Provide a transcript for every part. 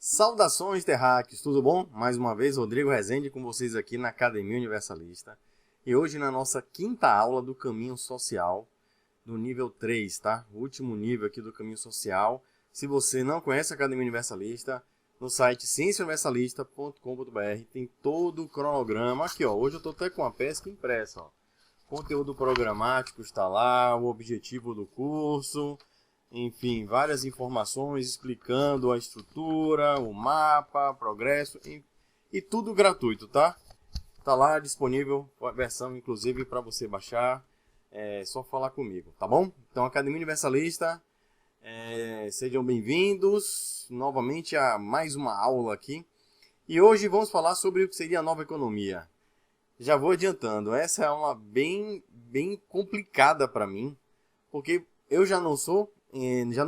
Saudações, terráqueos, tudo bom? Mais uma vez, Rodrigo Rezende com vocês aqui na Academia Universalista. E hoje na nossa quinta aula do Caminho Social, do nível 3, tá? O último nível aqui do Caminho Social. Se você não conhece a Academia Universalista, no site cienciauniversalista.com.br tem todo o cronograma. Aqui, ó, hoje eu tô até com a pesca impressa, ó. Conteúdo programático está lá, o objetivo do curso... Enfim, várias informações explicando a estrutura, o mapa, progresso e tudo gratuito, tá? Tá lá disponível a versão, inclusive, para você baixar. É só falar comigo, tá bom? Então, Academia Universalista, sejam bem-vindos novamente a mais uma aula aqui. E hoje vamos falar sobre o que seria a nova economia. Já vou adiantando, essa é uma bem complicada para mim, porque eu já não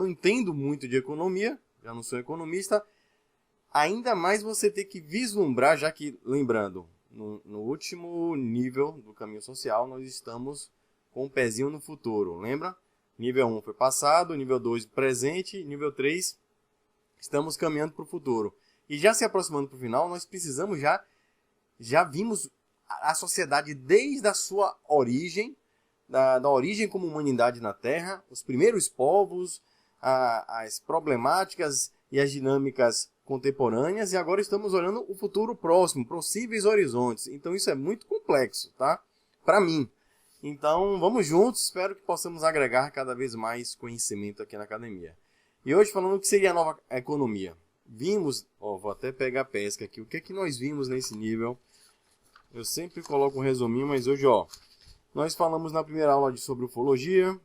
entendo muito de economia, já não sou economista, ainda mais você ter que vislumbrar, já que, lembrando, no último nível do caminho social, nós estamos com um pezinho no futuro, lembra? Nível 1 foi passado, nível 2 presente, nível 3 estamos caminhando para o futuro. E já se aproximando para o final, nós precisamos já vimos a sociedade desde a sua origem, da origem como humanidade na Terra, os primeiros povos, as problemáticas e as dinâmicas contemporâneas, e agora estamos olhando o futuro próximo, possíveis horizontes. Então isso é muito complexo, tá? Para mim. Então vamos juntos, espero que possamos agregar cada vez mais conhecimento aqui na academia. E hoje falando o que seria a nova economia. Vimos, vou até pegar a pesca aqui, o que é que nós vimos nesse nível. Eu sempre coloco um resuminho, mas hoje, nós falamos na primeira aula sobre ufologia,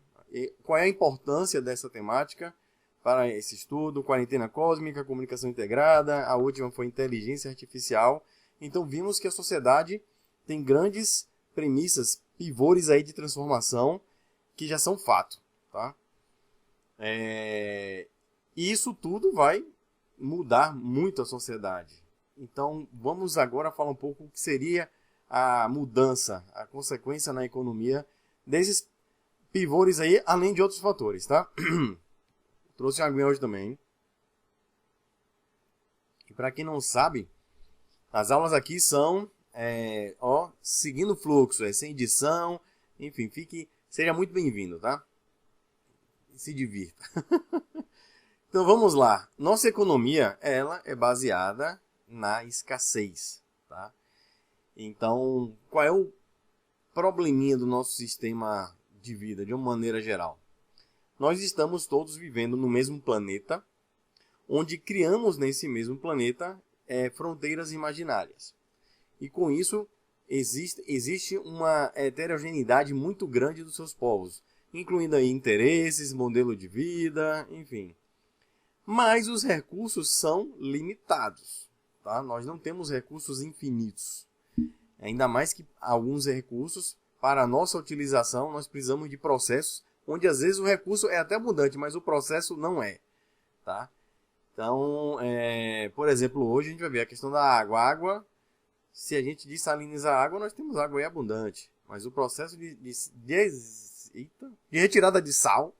qual é a importância dessa temática para esse estudo, quarentena cósmica, comunicação integrada, a última foi inteligência artificial. Então vimos que a sociedade tem grandes premissas, pivôs aí de transformação que já são fato, tá? E isso tudo vai mudar muito a sociedade. Então vamos agora falar um pouco o que seria a mudança, a consequência na economia desses pivôs aí, além de outros fatores, tá? Trouxe uma aguinha hoje também. E para quem não sabe, as aulas aqui são, seguindo o fluxo, sem edição, enfim, seja muito bem-vindo, tá? Se divirta. Então vamos lá. Nossa economia, ela é baseada na escassez, tá? Então, qual é o probleminha do nosso sistema de vida, de uma maneira geral? Nós estamos todos vivendo no mesmo planeta, onde criamos nesse mesmo planeta fronteiras imaginárias. E com isso, existe uma heterogeneidade muito grande dos seus povos, incluindo aí interesses, modelo de vida, enfim. Mas os recursos são limitados, tá? Nós não temos recursos infinitos. Ainda mais que alguns recursos, para a nossa utilização, nós precisamos de processos onde às vezes o recurso é até abundante, mas o processo não é. Tá? Então, por exemplo, hoje a gente vai ver a questão da água. A água, se a gente dessalinizar a água, nós temos água aí abundante. Mas o processo de retirada de sal,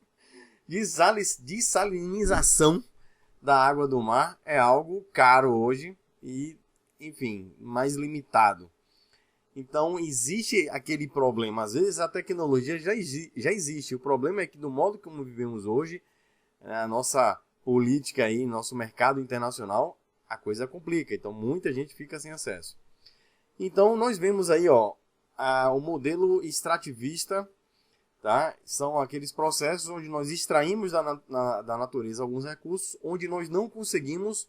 dessalinização da água do mar é algo caro hoje e, enfim, mais limitado. Então, existe aquele problema. Às vezes, a tecnologia já existe. O problema é que, do modo como vivemos hoje, a nossa política aí, nosso mercado internacional, a coisa complica. Então, muita gente fica sem acesso. Então, nós vemos aí, o modelo extrativista, tá? São aqueles processos onde nós extraímos da natureza alguns recursos, onde nós não conseguimos,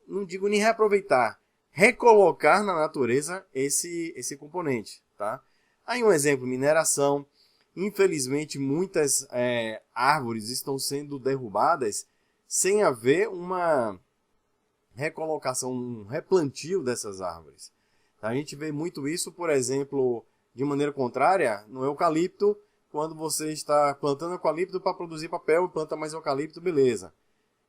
não digo nem reaproveitar, recolocar na natureza esse componente, tá? Aí um exemplo, mineração. Infelizmente, muitas árvores estão sendo derrubadas sem haver uma recolocação, um replantio dessas árvores. A gente vê muito isso, por exemplo, de maneira contrária, no eucalipto, quando você está plantando eucalipto para produzir papel, planta mais eucalipto, beleza.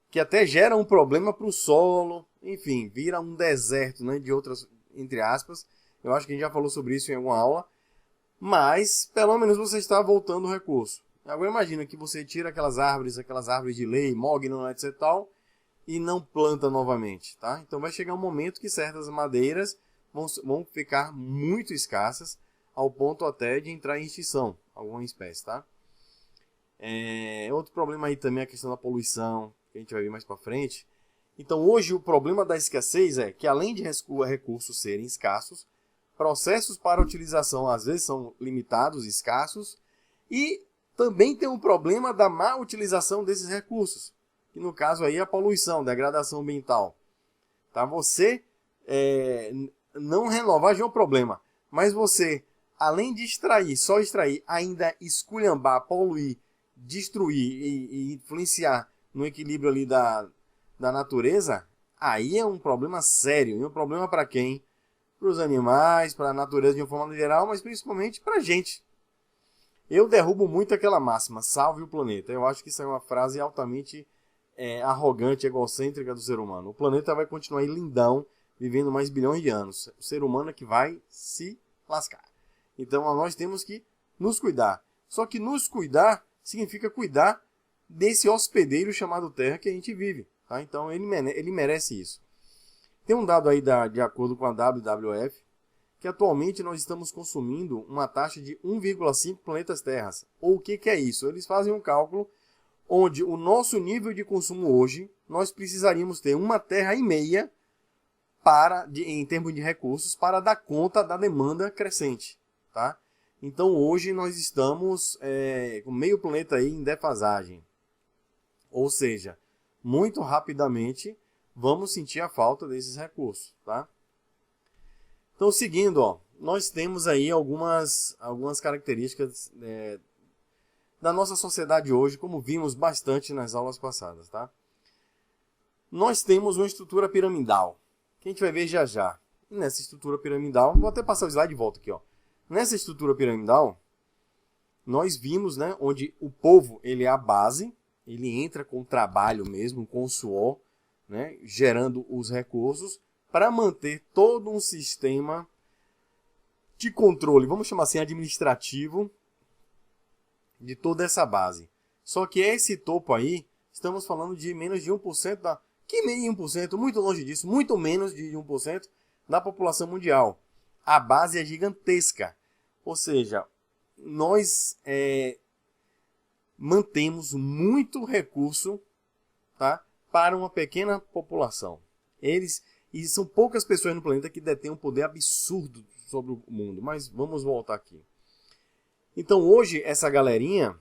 Que até gera um problema para o solo, enfim, vira um deserto, né, de outras, entre aspas. Eu acho que a gente já falou sobre isso em alguma aula. Mas, pelo menos, você está voltando o recurso. Agora imagina que você tira aquelas árvores de lei, mogno, etc. tal, e não planta novamente, tá? Então vai chegar um momento que certas madeiras vão ficar muito escassas, ao ponto até de entrar em extinção, alguma espécie, tá? Outro problema aí também é a questão da poluição, que a gente vai ver mais para frente. Então hoje o problema da escassez é que, além de recursos serem escassos, processos para utilização às vezes são limitados, escassos, e também tem um problema da má utilização desses recursos, que no caso aí é a poluição, degradação ambiental. Tá? Você não renovar já é um problema, mas você, além de só extrair, ainda esculhambar, poluir, destruir e influenciar no equilíbrio ali da natureza, aí é um problema sério. E um problema para quem? Para os animais, para a natureza de uma forma geral, mas principalmente para a gente. Eu derrubo muito aquela máxima, salve o planeta. Eu acho que isso é uma frase altamente arrogante, egocêntrica do ser humano. O planeta vai continuar aí lindão, vivendo mais bilhões de anos. O ser humano é que vai se lascar. Então nós temos que nos cuidar. Só que nos cuidar significa cuidar desse hospedeiro chamado Terra que a gente vive. Tá? Então ele merece isso. Tem um dado aí de acordo com a WWF, que atualmente nós estamos consumindo uma taxa de 1,5 planetas Terras. Ou o que é isso? Eles fazem um cálculo onde o nosso nível de consumo hoje, nós precisaríamos ter uma terra e meia em termos de recursos para dar conta da demanda crescente. Tá? Então hoje nós estamos com meio planeta aí em defasagem. Ou seja, muito rapidamente vamos sentir a falta desses recursos, tá? Então, seguindo, nós temos aí algumas características da nossa sociedade hoje, como vimos bastante nas aulas passadas, tá? Nós temos uma estrutura piramidal, que a gente vai ver já já. E nessa estrutura piramidal, vou até passar o slide de volta aqui, ó. Nessa estrutura piramidal, nós vimos, né, onde o povo ele é a base, ele entra com o trabalho mesmo, com o suor, né, gerando os recursos para manter todo um sistema de controle, vamos chamar assim, administrativo, de toda essa base. Só que esse topo aí, estamos falando de menos de 1% que meio 1%, muito longe disso, muito menos de 1% da população mundial. A base é gigantesca. Ou seja, nós mantemos muito recurso, tá, para uma pequena população. E são poucas pessoas no planeta que detêm um poder absurdo sobre o mundo. Mas vamos voltar aqui. Então hoje essa galerinha,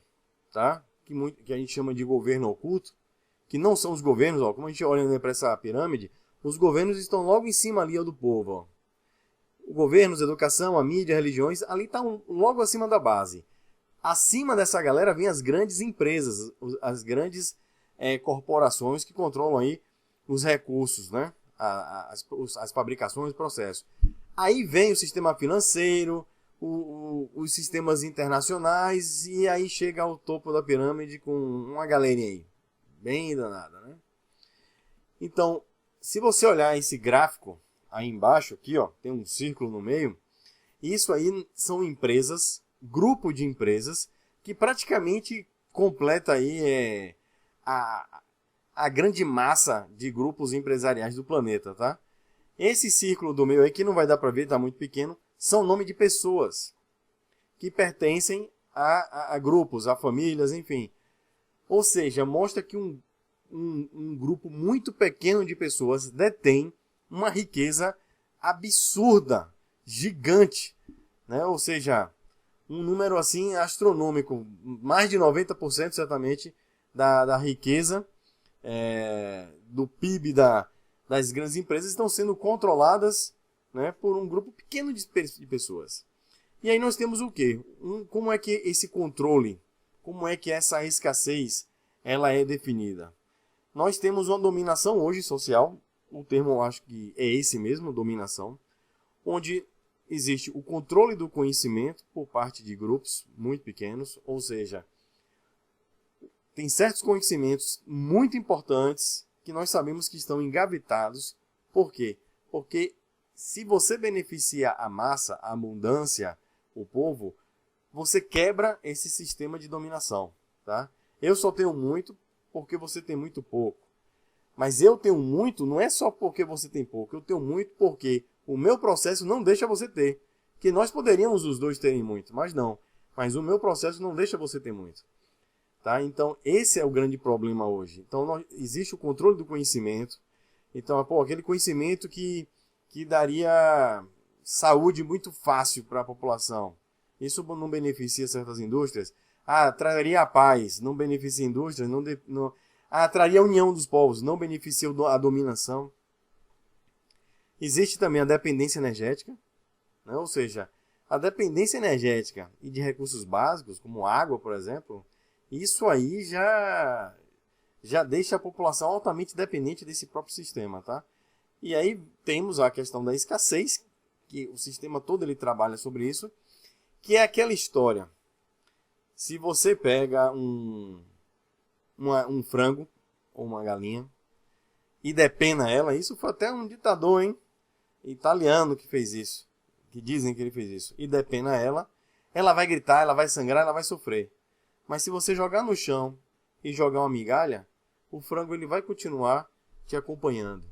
tá, que a gente chama de governo oculto, que não são os governos, ó, como a gente olha para essa pirâmide, os governos estão logo em cima ali do povo. Ó. O governo, a educação, a mídia, religiões, ali estão logo acima da base. Acima dessa galera vem as grandes empresas, as grandes corporações que controlam aí os recursos, né? As fabricações, os processos. Aí vem o sistema financeiro, os sistemas internacionais, e aí chega ao topo da pirâmide com uma galerinha aí, bem danada, né? Então, se você olhar esse gráfico aí embaixo, aqui, ó, tem um círculo no meio, isso aí são empresas, grupo de empresas, que praticamente completa aí a grande massa de grupos empresariais do planeta, tá? Esse círculo do meio aí, que não vai dar para ver, tá muito pequeno, são nome de pessoas que pertencem a grupos, a famílias, enfim. Ou seja, mostra que um grupo muito pequeno de pessoas detém uma riqueza absurda, gigante, né? Ou seja, um número assim astronômico, mais de 90% certamente da riqueza do PIB das grandes empresas estão sendo controladas, né, por um grupo pequeno de pessoas. E aí nós temos o quê? Como é que esse controle, como é que essa escassez ela é definida? Nós temos uma dominação hoje social, o termo eu acho que é esse mesmo, dominação, onde existe o controle do conhecimento por parte de grupos muito pequenos, ou seja, tem certos conhecimentos muito importantes que nós sabemos que estão engavetados. Por quê? Porque se você beneficia a massa, a abundância, o povo, você quebra esse sistema de dominação. Tá? Eu só tenho muito porque você tem muito pouco. Mas eu tenho muito, não é só porque você tem pouco, eu tenho muito porque o meu processo não deixa você ter. Que nós poderíamos os dois terem muito, mas não. Mas o meu processo não deixa você ter muito. Tá? Então, esse é o grande problema hoje. Então, existe o controle do conhecimento. Então, aquele conhecimento que daria saúde muito fácil para a população. Isso não beneficia certas indústrias. Traria a paz, não beneficia a indústria. Traria a união dos povos, não beneficia a dominação. Existe também a dependência energética. Né? Ou seja, a dependência energética e de recursos básicos, como água, por exemplo, isso aí já deixa a população altamente dependente desse próprio sistema, tá? E aí temos a questão da escassez, que o sistema todo ele trabalha sobre isso, que é aquela história. Se você pega um frango ou uma galinha e depena ela, isso foi até um ditador, hein? Italiano que fez isso, que dizem que ele fez isso, e depena ela vai gritar, ela vai sangrar, ela vai sofrer. Mas se você jogar no chão e jogar uma migalha, o frango ele vai continuar te acompanhando.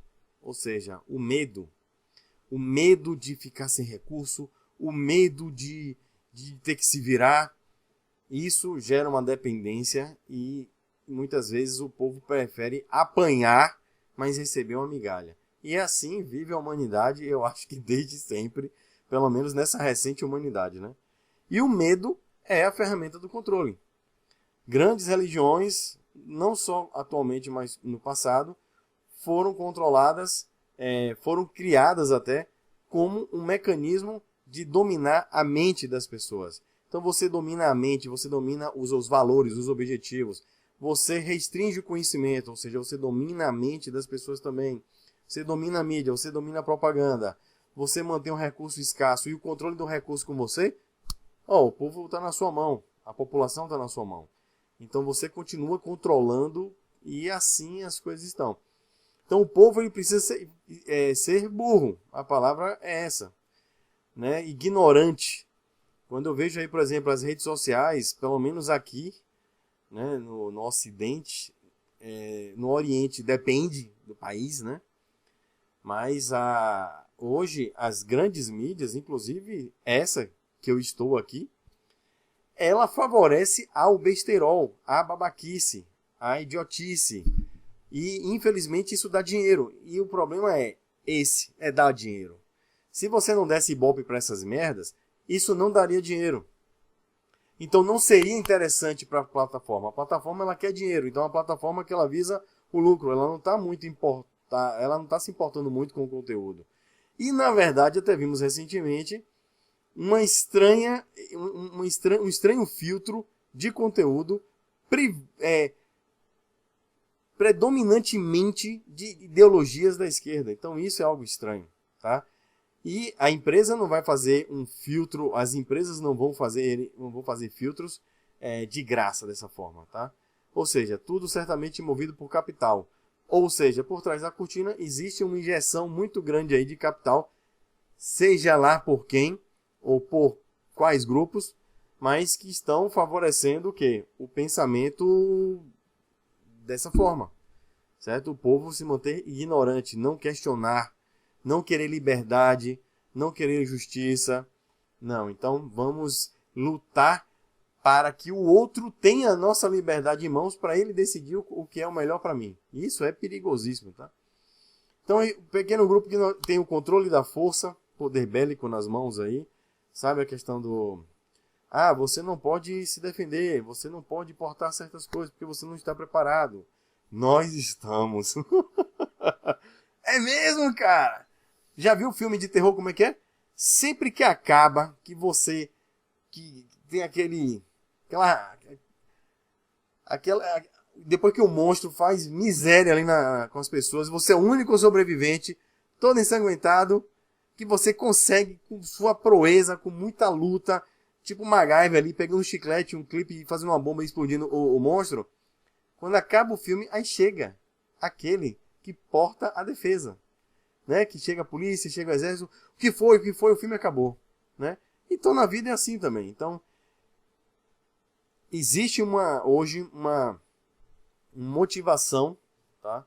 Ou seja, o medo de ficar sem recurso, o medo de ter que se virar, isso gera uma dependência e muitas vezes o povo prefere apanhar, mas receber uma migalha. E assim vive a humanidade, eu acho que desde sempre, pelo menos nessa recente humanidade, né? E o medo é a ferramenta do controle. Grandes religiões, não só atualmente, mas no passado, foram controladas, foram criadas até como um mecanismo de dominar a mente das pessoas. Então você domina a mente, você domina os valores, os objetivos, você restringe o conhecimento, ou seja, você domina a mente das pessoas também. Você domina a mídia, você domina a propaganda, você mantém um recurso escasso e o controle do recurso com você, o povo está na sua mão, a população está na sua mão. Então você continua controlando e assim as coisas estão. Então o povo ele precisa ser burro, a palavra é essa, né? Ignorante. Quando eu vejo aí, por exemplo, as redes sociais, pelo menos aqui, né, no Ocidente, no Oriente, depende do país, né? Mas hoje as grandes mídias, inclusive essa que eu estou aqui, ela favorece ao besterol, à babaquice, à idiotice. E infelizmente isso dá dinheiro. E o problema é dar dinheiro. Se você não desse ibope para essas merdas, isso não daria dinheiro. Então não seria interessante para a plataforma. A plataforma ela quer dinheiro, então é uma plataforma que ela visa o lucro, ela não está se importando muito com o conteúdo. E na verdade até vimos recentemente um estranho filtro de conteúdo predominantemente de ideologias da esquerda. Então isso é algo estranho, tá? E a empresa não vai fazer um filtro, as empresas não vão fazer filtros de graça dessa forma, tá? Ou seja, tudo certamente movido por capital. Ou seja, por trás da cortina existe uma injeção muito grande aí de capital, seja lá por quem ou por quais grupos, mas que estão favorecendo o quê? O pensamento dessa forma, certo? O povo se manter ignorante, não questionar, não querer liberdade, não querer justiça. Não, então vamos lutar para que o outro tenha a nossa liberdade em mãos para ele decidir o que é o melhor para mim. Isso é perigosíssimo, tá? Então, o pequeno grupo que tem o controle da força, poder bélico nas mãos aí, sabe a questão do... você não pode se defender, você não pode portar certas coisas porque você não está preparado. Nós estamos. É mesmo, cara? Já viu o filme de terror como é que é? Sempre que acaba, que tem depois que o monstro faz miséria ali com as pessoas, você é o único sobrevivente, todo ensanguentado, que você consegue com sua proeza, com muita luta, tipo MacGyver ali, pegando um chiclete, um clipe e fazendo uma bomba e explodindo o monstro. Quando acaba o filme, aí chega aquele que porta a defesa, né? Que chega a polícia, chega o exército, o que foi, o filme acabou, né? Então na vida é assim também. Então existe hoje uma motivação, tá?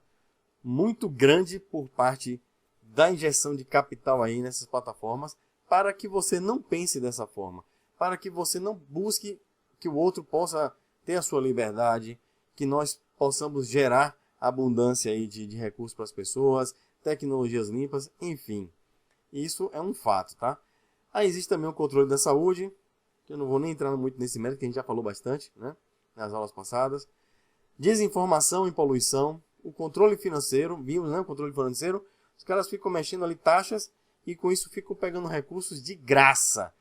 muito grande por parte da injeção de capital aí nessas plataformas, para que você não pense dessa forma, para que você não busque que o outro possa ter a sua liberdade, que nós possamos gerar abundância aí de recursos para as pessoas, tecnologias limpas, enfim. Isso é um fato, tá? Aí existe também o controle da saúde, que eu não vou nem entrar muito nesse mérito, que a gente já falou bastante, né, nas aulas passadas. Desinformação e poluição, o controle financeiro, vimos, né, o controle financeiro, os caras ficam mexendo ali taxas e com isso ficam pegando recursos de graça,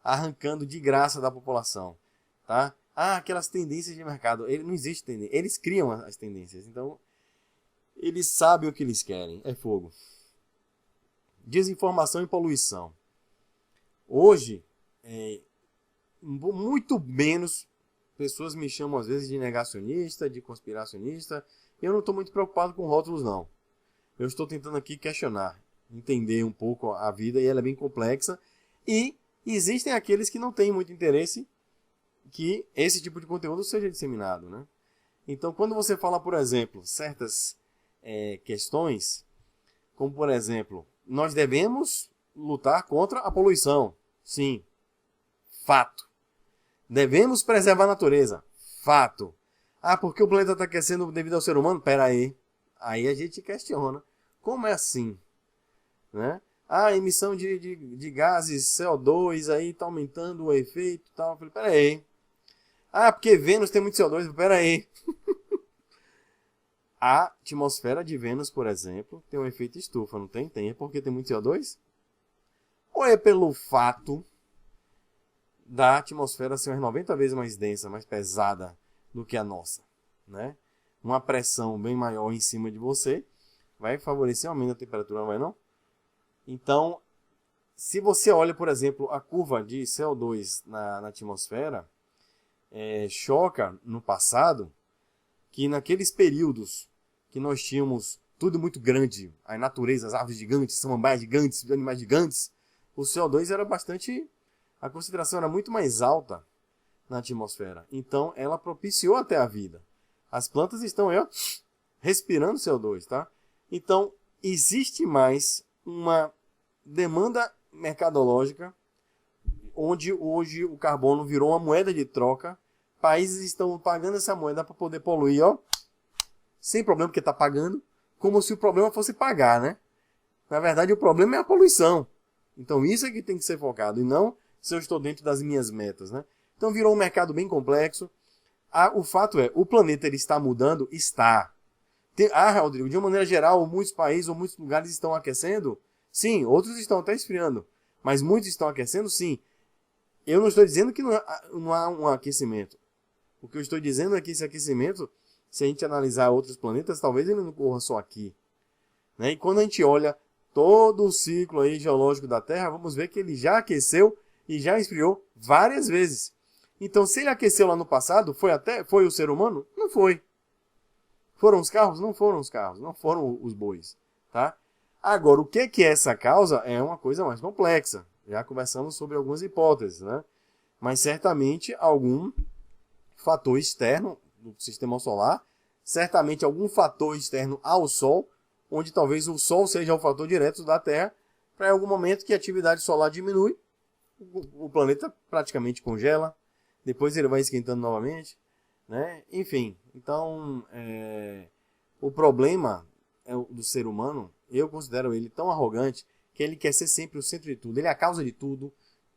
arrancando de graça da população, tá? Aquelas tendências de mercado, não existe tendência, eles criam as tendências, então eles sabem o que eles querem, é fogo. Desinformação e poluição. Hoje, muito menos pessoas me chamam às vezes de negacionista, de conspiracionista. Eu não estou muito preocupado com rótulos, não. Eu estou tentando aqui questionar, entender um pouco a vida, e ela é bem complexa. E existem aqueles que não têm muito interesse que esse tipo de conteúdo seja disseminado, né? Então, quando você fala, por exemplo, certas questões, como por exemplo, nós devemos lutar contra a poluição. Sim, fato. Devemos preservar a natureza. Fato. Porque o planeta está aquecendo devido ao ser humano? Pera aí. Aí a gente questiona. Como é assim? Né? A emissão de gases CO2 aí está aumentando o efeito e tal. Eu falei, pera aí. Porque Vênus tem muito CO2. Pera aí. A atmosfera de Vênus, por exemplo, tem um efeito estufa, não tem? Tem. É porque tem muito CO2? Ou é pelo fato da atmosfera ser umas 90 vezes mais densa, mais pesada do que a nossa, né? Uma pressão bem maior em cima de você vai favorecer o aumento da temperatura, não vai não? Então, se você olha, por exemplo, a curva de CO2 na atmosfera, choca no passado que naqueles períodos que nós tínhamos tudo muito grande, a natureza, as árvores gigantes, samambaias gigantes, animais gigantes, o CO2 era bastante... A concentração era muito mais alta na atmosfera. Então, ela propiciou até a vida. As plantas estão aí, ó, respirando CO2, tá? Então, existe mais uma demanda mercadológica, onde hoje o carbono virou uma moeda de troca. Países estão pagando essa moeda para poder poluir, ó, sem problema, porque está pagando, como se o problema fosse pagar, né? Na verdade, o problema é a poluição. Então, isso é que tem que ser focado, e não se eu estou dentro das minhas metas, né? Então virou um mercado bem complexo. O fato é, o planeta ele está mudando? Está. Rodrigo, de uma maneira geral, muitos países ou muitos lugares estão aquecendo? Sim, outros estão até esfriando. Mas muitos estão aquecendo? Sim. Eu não estou dizendo que não há um aquecimento. O que eu estou dizendo é que esse aquecimento, se a gente analisar outros planetas, talvez ele não ocorra só aqui, né? E quando a gente olha todo o ciclo aí geológico da Terra, vamos ver que ele já aqueceu e já esfriou várias vezes. Então, se ele aqueceu lá no passado, foi o ser humano? Não foi. Foram os carros? Não foram os carros, não foram os bois, tá? Agora, o que é essa causa é uma coisa mais complexa. Já conversamos sobre algumas hipóteses, né? Mas certamente algum fator externo do sistema solar, certamente algum fator externo ao Sol, onde talvez o Sol seja o fator direto da Terra, para em algum momento que a atividade solar diminui, o planeta praticamente congela, depois ele vai esquentando novamente, né? Enfim, então o problema do ser humano, eu considero ele tão arrogante que ele quer ser sempre o centro de tudo, ele é a causa de tudo,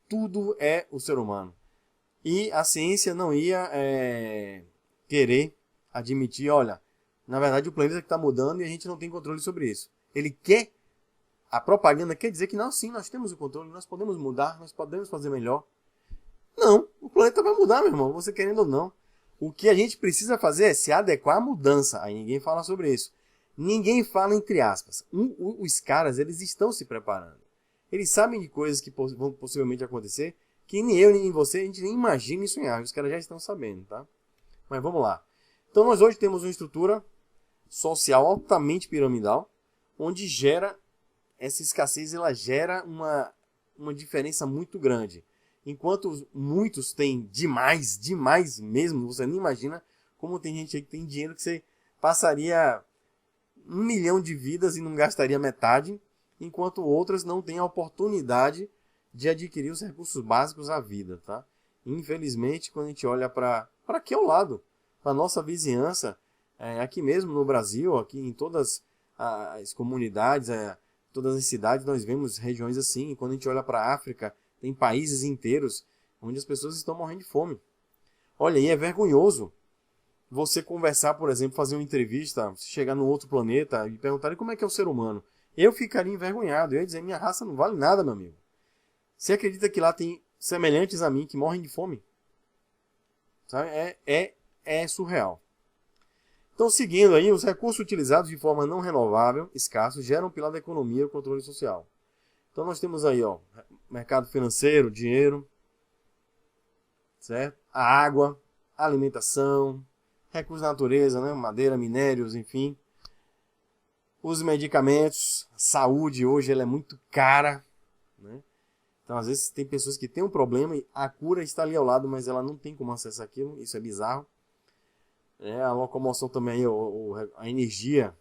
tudo é o ser humano. E a ciência não ia querer admitir, olha, na verdade o planeta está mudando e a gente não tem controle sobre isso. Ele quer... A propaganda quer dizer que não, sim, nós temos o controle, nós podemos mudar, nós podemos fazer melhor. Não, o planeta vai mudar, meu irmão, você querendo ou não. O que a gente precisa fazer é se adequar à mudança. Aí ninguém fala sobre isso. Ninguém fala entre aspas. Os caras, eles estão se preparando. Eles sabem de coisas que vão possivelmente acontecer, que nem eu, nem você, a gente nem imagina e sonhar. Os caras já estão sabendo, tá? Mas vamos lá. Então nós hoje temos uma estrutura social altamente piramidal, onde essa escassez ela gera uma diferença muito grande. Enquanto muitos têm demais mesmo, você nem imagina como tem gente aí que tem dinheiro que você passaria 1 milhão de vidas e não gastaria metade, enquanto outras não têm a oportunidade de adquirir os recursos básicos à vida, tá? Infelizmente, quando a gente olha para aqui ao lado, para a nossa vizinhança, aqui mesmo no Brasil, aqui em todas as comunidades, todas as cidades, nós vemos regiões assim. E quando a gente olha para a África, tem países inteiros onde as pessoas estão morrendo de fome. Olha, e é vergonhoso você conversar, por exemplo, fazer uma entrevista, chegar num outro planeta e perguntarem como é que é o ser humano. Eu ficaria envergonhado, eu ia dizer, minha raça não vale nada, meu amigo. Você acredita que lá tem semelhantes a mim que morrem de fome? Sabe? É surreal. Então, seguindo aí, os recursos utilizados de forma não renovável, escassos, geram pilar da economia e o controle social. Então, nós temos aí, ó, mercado financeiro, dinheiro, certo? A água, a alimentação, recursos da natureza, né? Madeira, minérios, enfim. Os medicamentos, a saúde hoje ela é muito cara, né? Então, às vezes, tem pessoas que têm um problema e a cura está ali ao lado, mas ela não tem como acessar aquilo. Isso é bizarro. A locomoção também, a energia.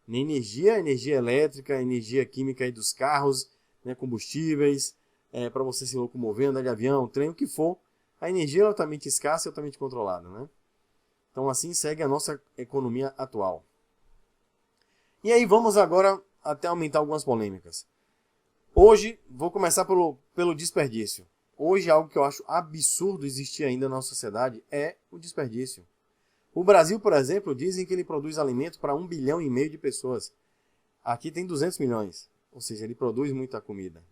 Energia elétrica, energia química aí dos carros, né, combustíveis, para você se locomover, andar de avião, trem, o que for. A energia é altamente escassa e altamente controlada, né? Então, assim segue a nossa economia atual. E aí, vamos agora até aumentar algumas polêmicas. Hoje, vou começar pelo desperdício. Hoje, algo que eu acho absurdo existir ainda na nossa sociedade é o desperdício. O Brasil, por exemplo, dizem que ele produz alimento para 1,5 bilhão de pessoas. Aqui tem 200 milhões. Ou seja, ele produz muita comida.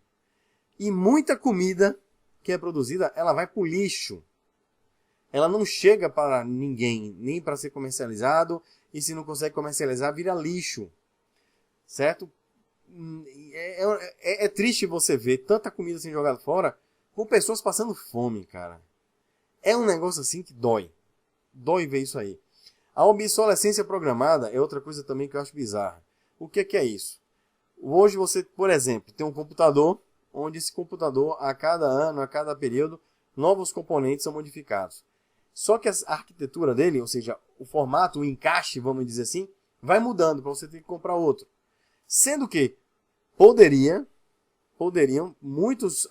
E muita comida que é produzida, ela vai para o lixo. Ela não chega para ninguém, nem para ser comercializado. E se não consegue comercializar, vira lixo. Certo? É triste você ver tanta comida sendo jogada fora com pessoas passando fome, cara. É um negócio assim que dói. Dói ver isso aí. A obsolescência programada é outra coisa também que eu acho bizarra. O que é isso? Hoje você, por exemplo, tem um computador, onde esse computador, a cada ano, a cada período, novos componentes são modificados. Só que a arquitetura dele, ou seja, o formato, o encaixe, vamos dizer assim, vai mudando para você ter que comprar outro. Sendo que muitos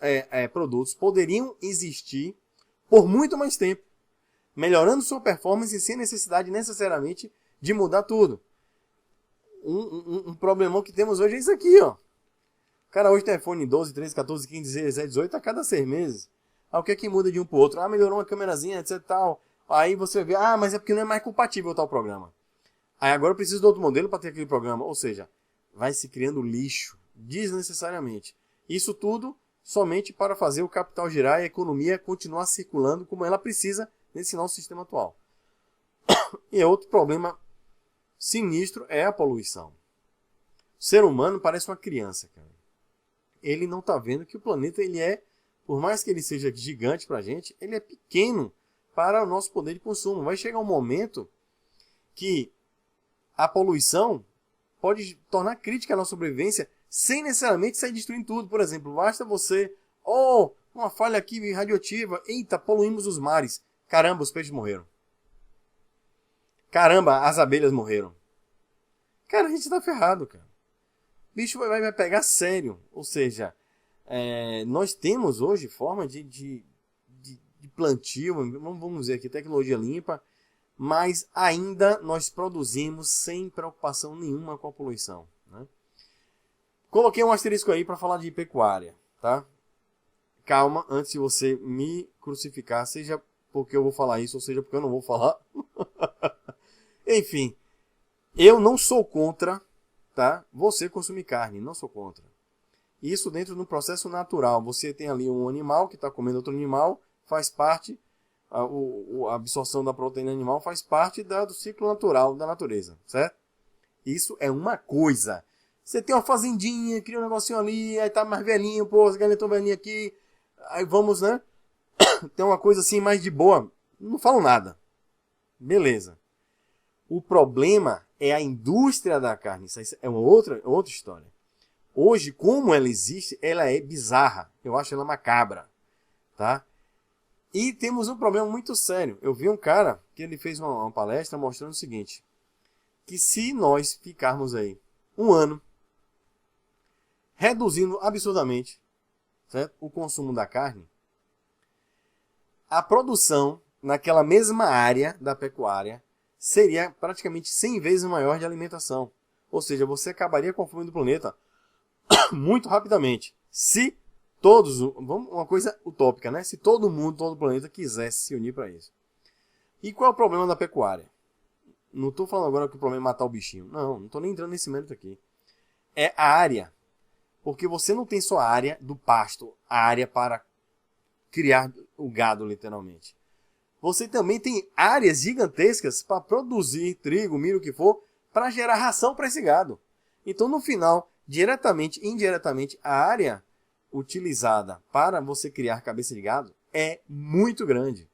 produtos poderiam existir por muito mais tempo, melhorando sua performance sem necessidade necessariamente de mudar tudo. Um problemão que temos hoje é isso aqui, ó. O cara hoje tem iPhone 12, 13, 14, 15, 16, 18 a cada 6 meses. O que é que muda de um para o outro? Melhorou uma câmerazinha, etc tal. Aí você vê, mas é porque não é mais compatível tal programa. Aí agora eu preciso de outro modelo para ter aquele programa. Ou seja, vai se criando lixo desnecessariamente. Isso tudo somente para fazer o capital girar e a economia continuar circulando como ela precisa nesse nosso sistema atual. E outro problema sinistro é a poluição. O ser humano parece uma criança, cara. Ele não está vendo que o planeta, por mais que ele seja gigante para a gente, ele é pequeno para o nosso poder de consumo. Vai chegar um momento que a poluição pode tornar crítica à nossa sobrevivência sem necessariamente sair destruindo tudo. Por exemplo, basta você... uma falha aqui radioativa. Eita, poluímos os mares. Caramba, os peixes morreram. Caramba, as abelhas morreram. Cara, a gente tá ferrado, cara. O bicho vai pegar sério. Ou seja, nós temos hoje forma de plantio, vamos dizer aqui, tecnologia limpa, mas ainda nós produzimos sem preocupação nenhuma com a poluição, né? Coloquei um asterisco aí para falar de pecuária, tá? Calma, antes de você me crucificar, seja porque eu vou falar isso, ou seja porque eu não vou falar. Enfim, eu não sou contra, tá? Você consumir carne, não sou contra. Isso dentro de um processo natural. Você tem ali um animal que está comendo outro animal, faz parte, a absorção da proteína animal faz parte do ciclo natural da natureza, certo? Isso é uma coisa. Você tem uma fazendinha, cria um negocinho ali, aí tá mais velhinho, as galinhas estão velhinhas aqui, aí vamos, né? Tem uma coisa assim mais de boa, não falo nada. Beleza. O problema é a indústria da carne, isso é uma outra história. Hoje, como ela existe, ela é bizarra. Eu acho ela macabra, tá? E temos um problema muito sério. Eu vi um cara que ele fez uma palestra mostrando o seguinte. que se nós ficarmos aí um ano reduzindo absurdamente, certo, o consumo da carne, a produção naquela mesma área da pecuária seria praticamente 100 vezes maior de alimentação. Ou seja, você acabaria com a fome do planeta muito rapidamente. Se todos, uma coisa utópica, né? Se todo mundo, todo o planeta quisesse se unir para isso. E qual é o problema da pecuária? Não estou falando agora que o problema é matar o bichinho. Não estou nem entrando nesse mérito aqui. É a área. Porque você não tem só a área do pasto, a área para criar o gado, literalmente. Você também tem áreas gigantescas para produzir trigo, milho, o que for, para gerar ração para esse gado. Então, no final, diretamente e indiretamente, a área utilizada para você criar cabeça de gado é muito grande.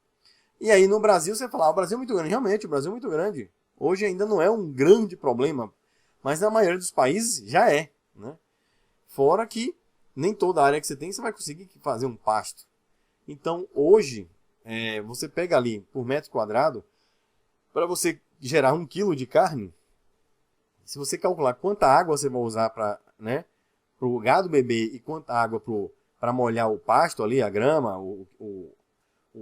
E aí no Brasil você fala, o Brasil é muito grande. Realmente, o Brasil é muito grande. Hoje ainda não é um grande problema, mas na maioria dos países já é, né? Fora que nem toda área que você tem você vai conseguir fazer um pasto. Então hoje, você pega ali por metro quadrado, para você gerar 1 quilo de carne, se você calcular quanta água você vai usar para, né, o gado beber e quanta água para molhar o pasto ali, a grama, o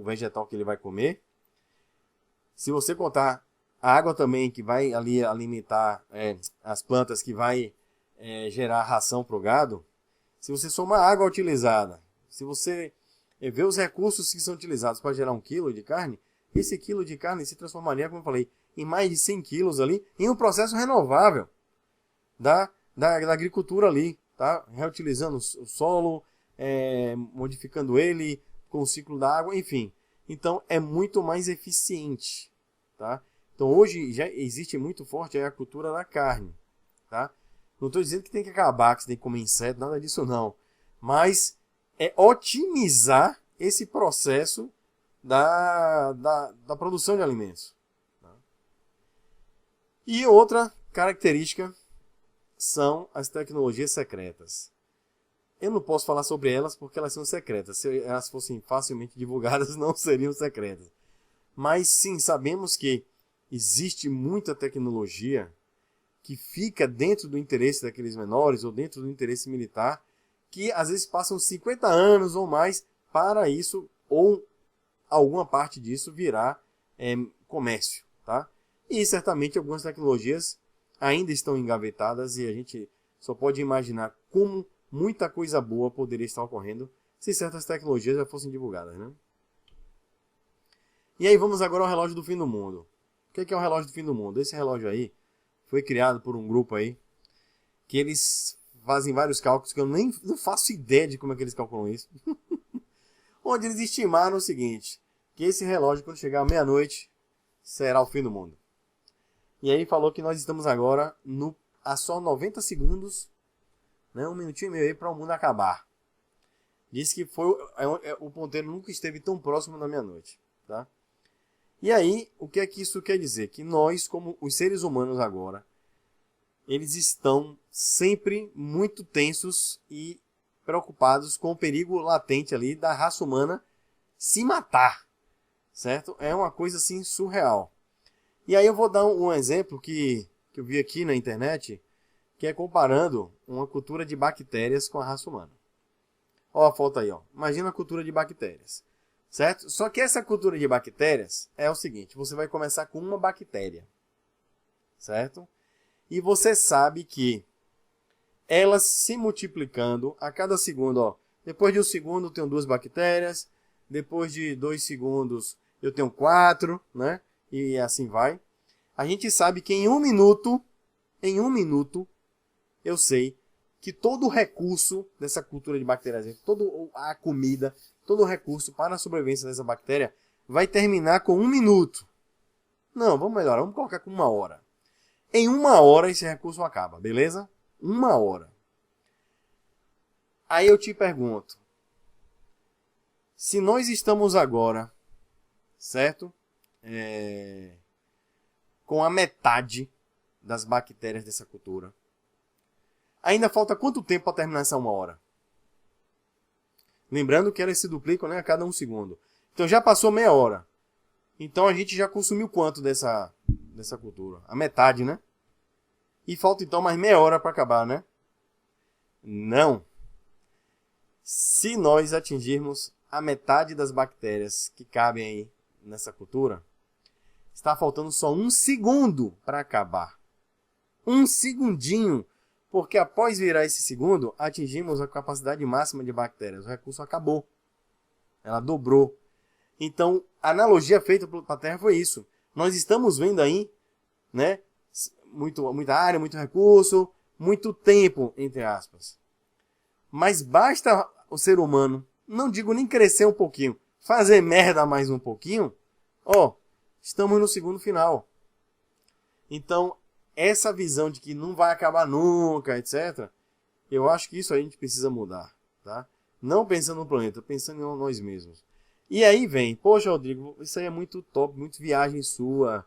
vegetal que ele vai comer, se você contar a água também que vai ali alimentar as plantas, que vai gerar ração para o gado, se você somar a água utilizada, se você ver os recursos que são utilizados para gerar 1 quilo de carne, esse quilo de carne se transformaria, como eu falei, em mais de 100 quilos ali, em um processo renovável da agricultura ali, tá? Reutilizando o solo, modificando ele com o ciclo da água, enfim. Então é muito mais eficiente, tá? Então hoje já existe muito forte a cultura da carne, tá? Não estou dizendo que tem que acabar, que você tem que comer inseto, nada disso não. Mas é otimizar esse processo da produção de alimentos. Tá? E outra característica são as tecnologias secretas. Eu não posso falar sobre elas porque elas são secretas. Se elas fossem facilmente divulgadas, não seriam secretas. Mas sim, sabemos que existe muita tecnologia que fica dentro do interesse daqueles menores ou dentro do interesse militar, que às vezes passam 50 anos ou mais para isso, ou alguma parte disso virar comércio. Tá? E certamente algumas tecnologias ainda estão engavetadas e a gente só pode imaginar como muita coisa boa poderia estar ocorrendo se certas tecnologias já fossem divulgadas, né? E aí vamos agora ao relógio do fim do mundo. O que é o relógio do fim do mundo? Esse relógio aí foi criado por um grupo aí que eles fazem vários cálculos que eu nem não faço ideia de como é que eles calculam isso. Onde eles estimaram o seguinte, que esse relógio, quando chegar à meia-noite, será o fim do mundo. E aí falou que nós estamos agora a só 90 segundos, né, 1 minutinho e meio aí para o mundo acabar. Disse que o ponteiro nunca esteve tão próximo da meia-noite. Tá? E aí, o que é que isso quer dizer? Que nós, como os seres humanos agora, eles estão sempre muito tensos e preocupados com o perigo latente ali da raça humana se matar. Certo? É uma coisa assim surreal. E aí eu vou dar um exemplo que eu vi aqui na internet, que é comparando uma cultura de bactérias com a raça humana. Olha a foto aí, ó. Imagina a cultura de bactérias. Certo? Só que essa cultura de bactérias é o seguinte, você vai começar com uma bactéria. Certo? E você sabe que elas se multiplicando a cada segundo, ó. Depois de 1 segundo eu tenho 2 bactérias, depois de 2 segundos eu tenho 4, né? E assim vai. A gente sabe que em um minuto, eu sei que todo o recurso dessa cultura de bactérias, toda a comida, todo o recurso para a sobrevivência dessa bactéria vai terminar com 1 minuto. Não, vamos melhorar, vamos colocar com 1 hora. Em 1 hora esse recurso acaba, beleza? 1 hora. Aí eu te pergunto, se nós estamos agora, certo? Com a metade das bactérias dessa cultura, ainda falta quanto tempo para terminar essa 1 hora? Lembrando que elas se duplicam, né, a cada 1 segundo. Então já passou meia hora. Então a gente já consumiu quanto dessa cultura? A metade, né? E falta então mais meia hora para acabar, né? Não. Se nós atingirmos a metade das bactérias que cabem aí nessa cultura, está faltando só 1 segundo para acabar. 1 segundinho. Porque após virar esse segundo, atingimos a capacidade máxima de bactérias. O recurso acabou. Ela dobrou. Então, a analogia feita para a Terra foi isso. Nós estamos vendo aí, né, muita área, muito recurso, muito tempo, entre aspas. Mas basta o ser humano, não digo nem crescer um pouquinho, fazer merda mais um pouquinho, estamos no segundo final. Então, essa visão de que não vai acabar nunca, etc., eu acho que isso a gente precisa mudar, tá? Não pensando no planeta, pensando em nós mesmos. E aí vem, poxa, Rodrigo, isso aí é muito top, muito viagem sua,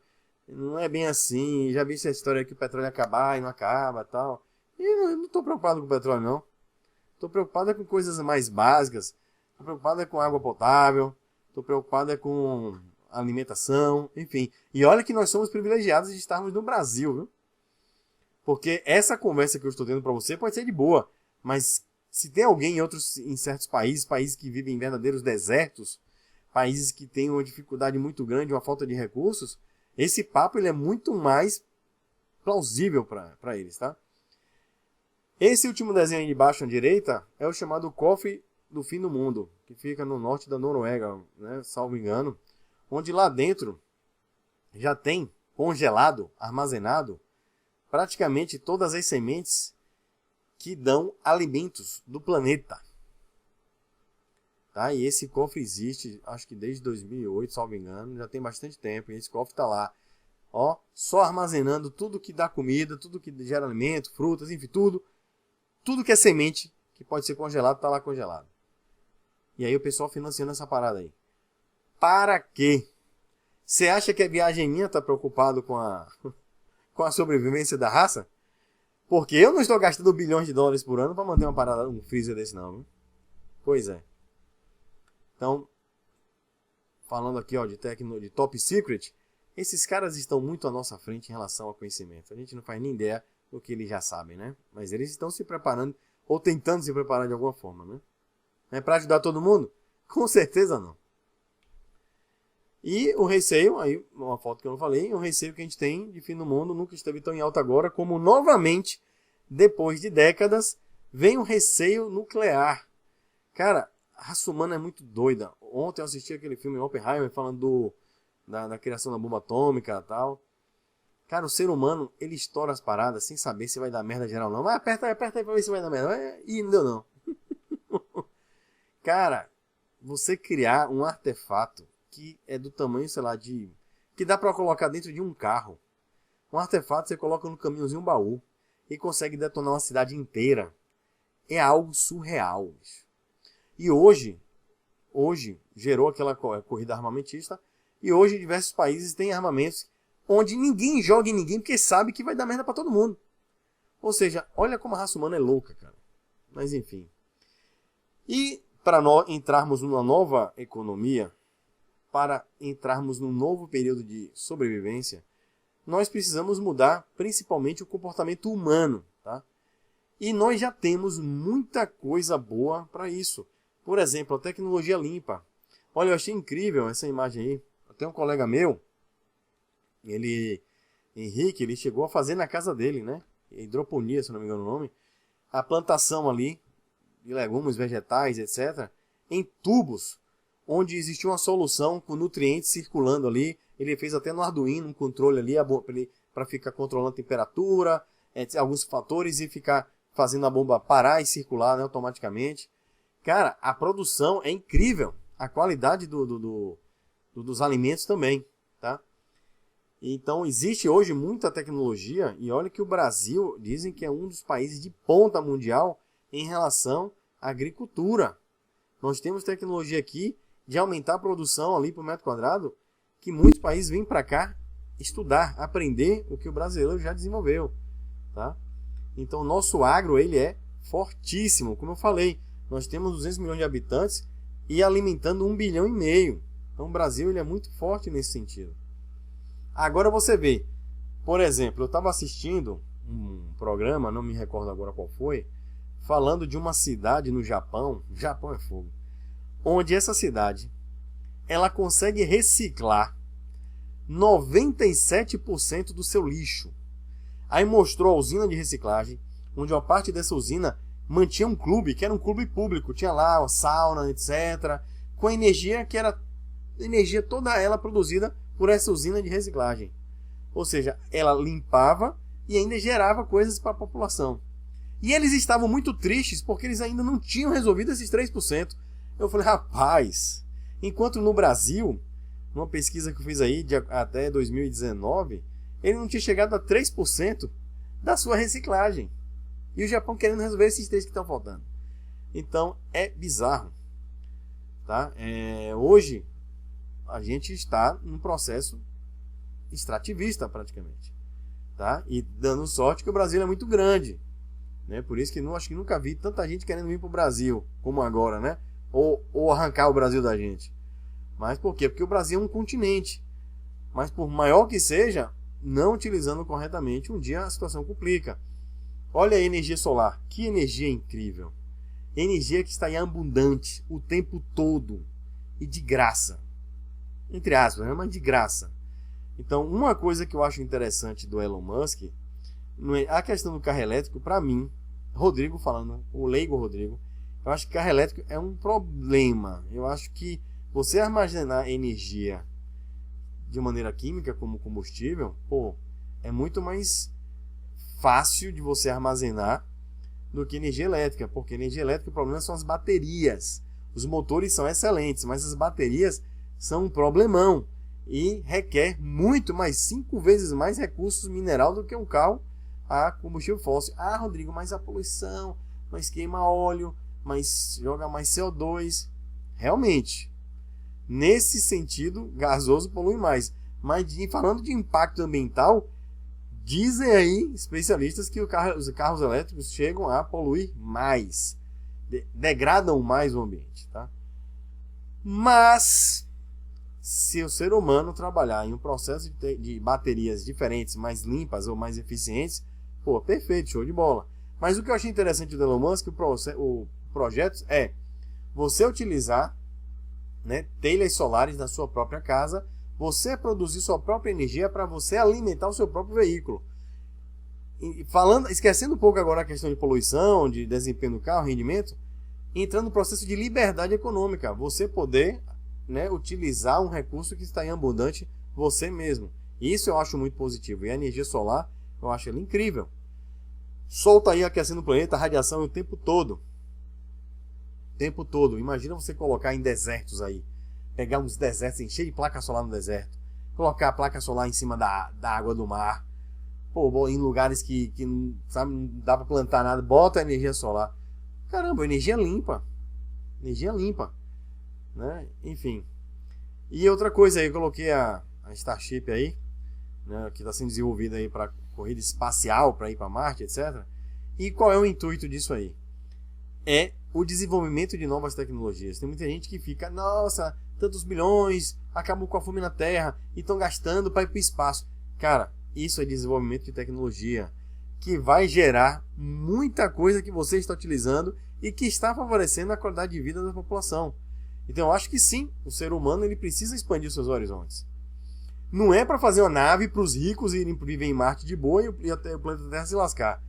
não é bem assim, já vi essa história que o petróleo ia acabar e não acaba e tal. E eu não estou preocupado com o petróleo, não. Estou preocupado com coisas mais básicas, estou preocupado com água potável, estou preocupado com alimentação, enfim. E olha que nós somos privilegiados de estarmos no Brasil, viu? Porque essa conversa que eu estou tendo para você pode ser de boa, mas se tem alguém em certos países que vivem em verdadeiros desertos, países que têm uma dificuldade muito grande, uma falta de recursos, esse papo ele é muito mais plausível para eles, tá? Esse último desenho aí de baixo à direita é o chamado Cofre do Fim do Mundo, que fica no norte da Noruega, né, salvo engano, onde lá dentro já tem congelado, armazenado, praticamente todas as sementes que dão alimentos do planeta. Tá? E esse cofre existe, acho que desde 2008, salvo engano, já tem bastante tempo, e esse cofre está lá, só armazenando tudo que dá comida, tudo que gera alimento, frutas, enfim, tudo que é semente, que pode ser congelado, está lá congelado. E aí o pessoal financiando essa parada aí. Para quê? Você acha que a viagem minha está preocupado com a sobrevivência da raça? Porque eu não estou gastando bilhões de dólares por ano para manter uma parada, um freezer desse não. Viu? Pois é. Então, falando aqui de top secret, esses caras estão muito à nossa frente em relação ao conhecimento. A gente não faz nem ideia do que eles já sabem, né? Mas eles estão se preparando, ou tentando se preparar de alguma forma, né? É para ajudar todo mundo? Com certeza não. E o receio, aí uma foto que eu não falei, o receio que a gente tem de fim do mundo nunca esteve tão em alta agora, como novamente, depois de décadas, vem o receio nuclear. Cara, a raça humana é muito doida. Ontem eu assisti aquele filme Oppenheimer falando da criação da bomba atômica e tal. Cara, o ser humano, ele estoura as paradas sem saber se vai dar merda geral ou não. Mas aperta aí pra ver se vai dar merda. E não deu não. Cara, você criar um artefato que é do tamanho, sei lá, que dá pra colocar dentro de um carro. Um artefato você coloca no caminhãozinho um baú e consegue detonar uma cidade inteira. É algo surreal. E hoje gerou aquela corrida armamentista e hoje diversos países têm armamentos onde ninguém joga em ninguém porque sabe que vai dar merda pra todo mundo. Ou seja, olha como a raça humana é louca, cara. Mas enfim. E para nós entrarmos numa nova economia, para entrarmos num novo período de sobrevivência, nós precisamos mudar principalmente o comportamento humano, tá? E nós já temos muita coisa boa para isso. Por exemplo, a tecnologia limpa. Olha, eu achei incrível essa imagem aí. Tem um colega meu, Henrique, ele chegou a fazer na casa dele, né? Hidroponia, se não me engano o nome. A plantação ali de legumes, vegetais, etc. Em tubos, onde existia uma solução com nutrientes circulando ali. Ele fez até no Arduino um controle ali para ficar controlando a temperatura, alguns fatores e ficar fazendo a bomba parar e circular, né, automaticamente. Cara, a produção é incrível. A qualidade dos alimentos também, tá? Então, existe hoje muita tecnologia e olha que o Brasil, dizem que é um dos países de ponta mundial em relação à agricultura. Nós temos tecnologia aqui de aumentar a produção ali por metro quadrado, que muitos países vêm para cá estudar, aprender o que o brasileiro já desenvolveu, tá? Então, o nosso agro, ele é fortíssimo. Como eu falei, nós temos 200 milhões de habitantes e alimentando 1,5 bilhão. Então, o Brasil ele é muito forte nesse sentido. Agora você vê, por exemplo, eu estava assistindo um programa, não me recordo agora qual foi, falando de uma cidade no Japão é fogo, onde essa cidade ela consegue reciclar 97% do seu lixo. Aí mostrou a usina de reciclagem, onde uma parte dessa usina mantinha um clube, que era um clube público, tinha lá uma sauna, etc., com energia que era energia toda ela produzida por essa usina de reciclagem. Ou seja, ela limpava e ainda gerava coisas para a população. E eles estavam muito tristes porque eles ainda não tinham resolvido esses 3%. Eu falei, rapaz, enquanto no Brasil, numa pesquisa que eu fiz aí até 2019, ele não tinha chegado a 3% da sua reciclagem. E o Japão querendo resolver esses 3 que estão faltando. Então, é bizarro. Tá? Hoje, a gente está num processo extrativista, praticamente. Tá? E dando sorte que o Brasil é muito grande. Né? Por isso que acho que nunca vi tanta gente querendo vir para o Brasil, como agora, né? Ou arrancar o Brasil da gente. Mas por quê? Porque o Brasil é um continente. Mas por maior que seja, não utilizando corretamente, um dia a situação complica. Olha a energia solar. Que energia incrível. Energia que está em abundante o tempo todo. E de graça. Entre aspas, mas de graça. Então, uma coisa que eu acho interessante do Elon Musk, a questão do carro elétrico, para mim, Rodrigo falando, o leigo Rodrigo, eu acho que carro elétrico é um problema. Eu acho que você armazenar energia de maneira química, como combustível, é muito mais fácil de você armazenar do que energia elétrica, porque energia elétrica o problema são as baterias. Os motores são excelentes, mas as baterias são um problemão e requer muito mais, 5 vezes mais recursos mineral do que um carro a combustível fóssil. Ah, Rodrigo, mas a poluição, mas queima óleo, mas joga mais CO2. Realmente, nesse sentido, gasoso polui mais. Mas falando de impacto ambiental, dizem aí especialistas que os carros elétricos chegam a poluir mais, degradam mais o ambiente, tá? Mas se o ser humano trabalhar em um processo de baterias diferentes, mais limpas ou mais eficientes, perfeito, show de bola. Mas o que eu achei interessante do Elon Musk, o projeto é você utilizar, né, telhas solares na sua própria casa, você produzir sua própria energia para você alimentar o seu próprio veículo. E esquecendo um pouco agora a questão de poluição, de desempenho do carro, rendimento, entrando no processo de liberdade econômica, você poder, né, utilizar um recurso que está em abundante você mesmo. Isso eu acho muito positivo. E a energia solar, eu acho ela incrível. Solta aí aquecendo o planeta, a radiação o tempo todo. O tempo todo. Imagina você colocar em desertos aí. Pegar uns desertos, encher de placa solar no deserto. Colocar a placa solar em cima da água do mar. Em lugares que sabe, não dá para plantar nada. Bota a energia solar. Caramba, energia limpa. Energia limpa. Né? Enfim. E outra coisa aí, eu coloquei a Starship aí, né, que está sendo desenvolvida aí para corrida espacial, para ir para Marte, etc. E qual é o intuito disso aí? É o desenvolvimento de novas tecnologias. Tem muita gente que fica, nossa, tantos bilhões, acabam com a fome na Terra e estão gastando para ir para o espaço. Cara, isso é desenvolvimento de tecnologia que vai gerar muita coisa que você está utilizando e que está favorecendo a qualidade de vida da população. Então eu acho que sim, o ser humano ele precisa expandir seus horizontes. Não é para fazer uma nave para os ricos irem viver em Marte de boa e até o planeta Terra se lascar.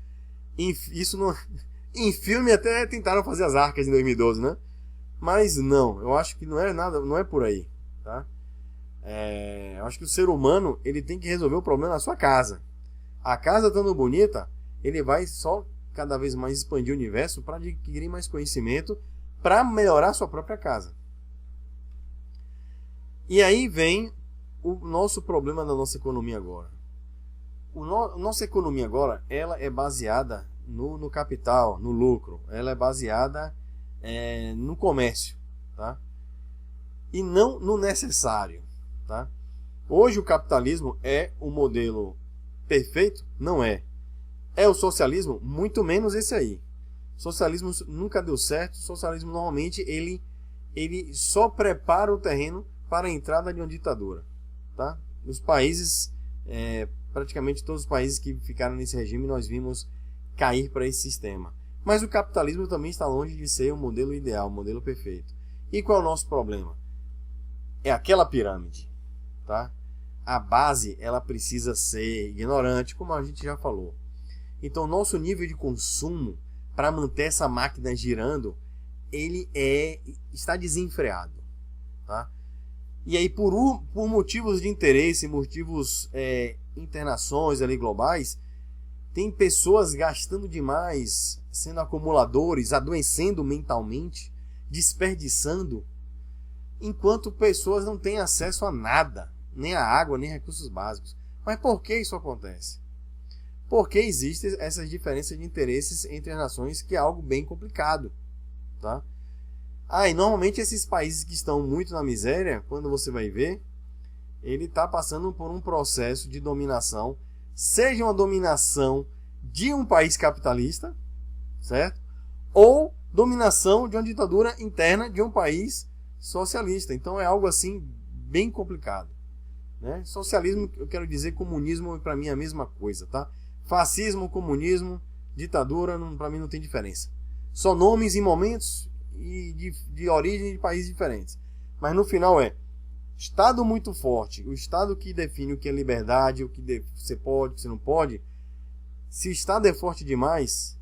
Isso não... Em filme até tentaram fazer as arcas em 2012, né? Mas não, eu acho que não é nada, não é por aí, tá? Eu acho que o ser humano ele tem que resolver o problema na sua casa. A casa estando bonita, ele vai só cada vez mais expandir o universo para adquirir mais conhecimento para melhorar a sua própria casa. E aí vem o nosso problema da nossa economia agora. Nossa economia agora, ela é baseada no capital, no lucro. Ela é baseada no comércio, tá? E não no necessário, tá? Hoje o capitalismo é o modelo perfeito? Não é. É o socialismo? Muito menos esse aí. Socialismo nunca deu certo. Socialismo normalmente ele só prepara o terreno para a entrada de uma ditadura, tá? Os países praticamente todos os países que ficaram nesse regime nós vimos cair para esse sistema. Mas o capitalismo também está longe de ser o modelo ideal, o modelo perfeito. E qual é o nosso problema? É aquela pirâmide, tá? A base, ela precisa ser ignorante, como a gente já falou. Então, nosso nível de consumo, para manter essa máquina girando, ele está desenfreado, tá? E aí, por motivos de interesse, motivos internações ali globais, tem pessoas gastando demais, sendo acumuladores, adoecendo mentalmente, desperdiçando, enquanto pessoas não têm acesso a nada, nem a água, nem recursos básicos. Mas por que isso acontece? Porque existem essas diferenças de interesses entre as nações, que é algo bem complicado, tá? E normalmente esses países que estão muito na miséria, quando você vai ver, ele está passando por um processo de dominação, seja uma dominação de um país capitalista, certo? Ou dominação de uma ditadura interna de um país socialista. Então é algo assim bem complicado, né? Socialismo, eu quero dizer, comunismo para mim é a mesma coisa, tá? Fascismo, comunismo, ditadura, para mim não tem diferença. Só nomes e momentos e de origem de países diferentes. Mas no final Estado muito forte, o Estado que define o que é liberdade, o que você pode, o que você não pode. Se o Estado é forte demais,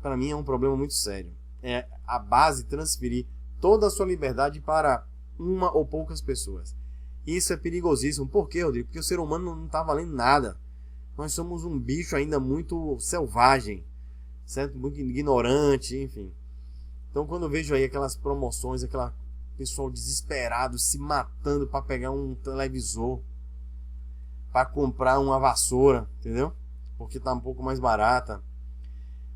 para mim é um problema muito sério. É a base transferir toda a sua liberdade para uma ou poucas pessoas. Isso é perigosíssimo. Por quê, Rodrigo? Porque o ser humano não está valendo nada. Nós somos um bicho ainda muito selvagem, certo? Muito ignorante, enfim. Então, quando eu vejo aí aquelas promoções, aquela pessoal desesperado se matando para pegar um televisor, para comprar uma vassoura, entendeu? Porque está um pouco mais barata.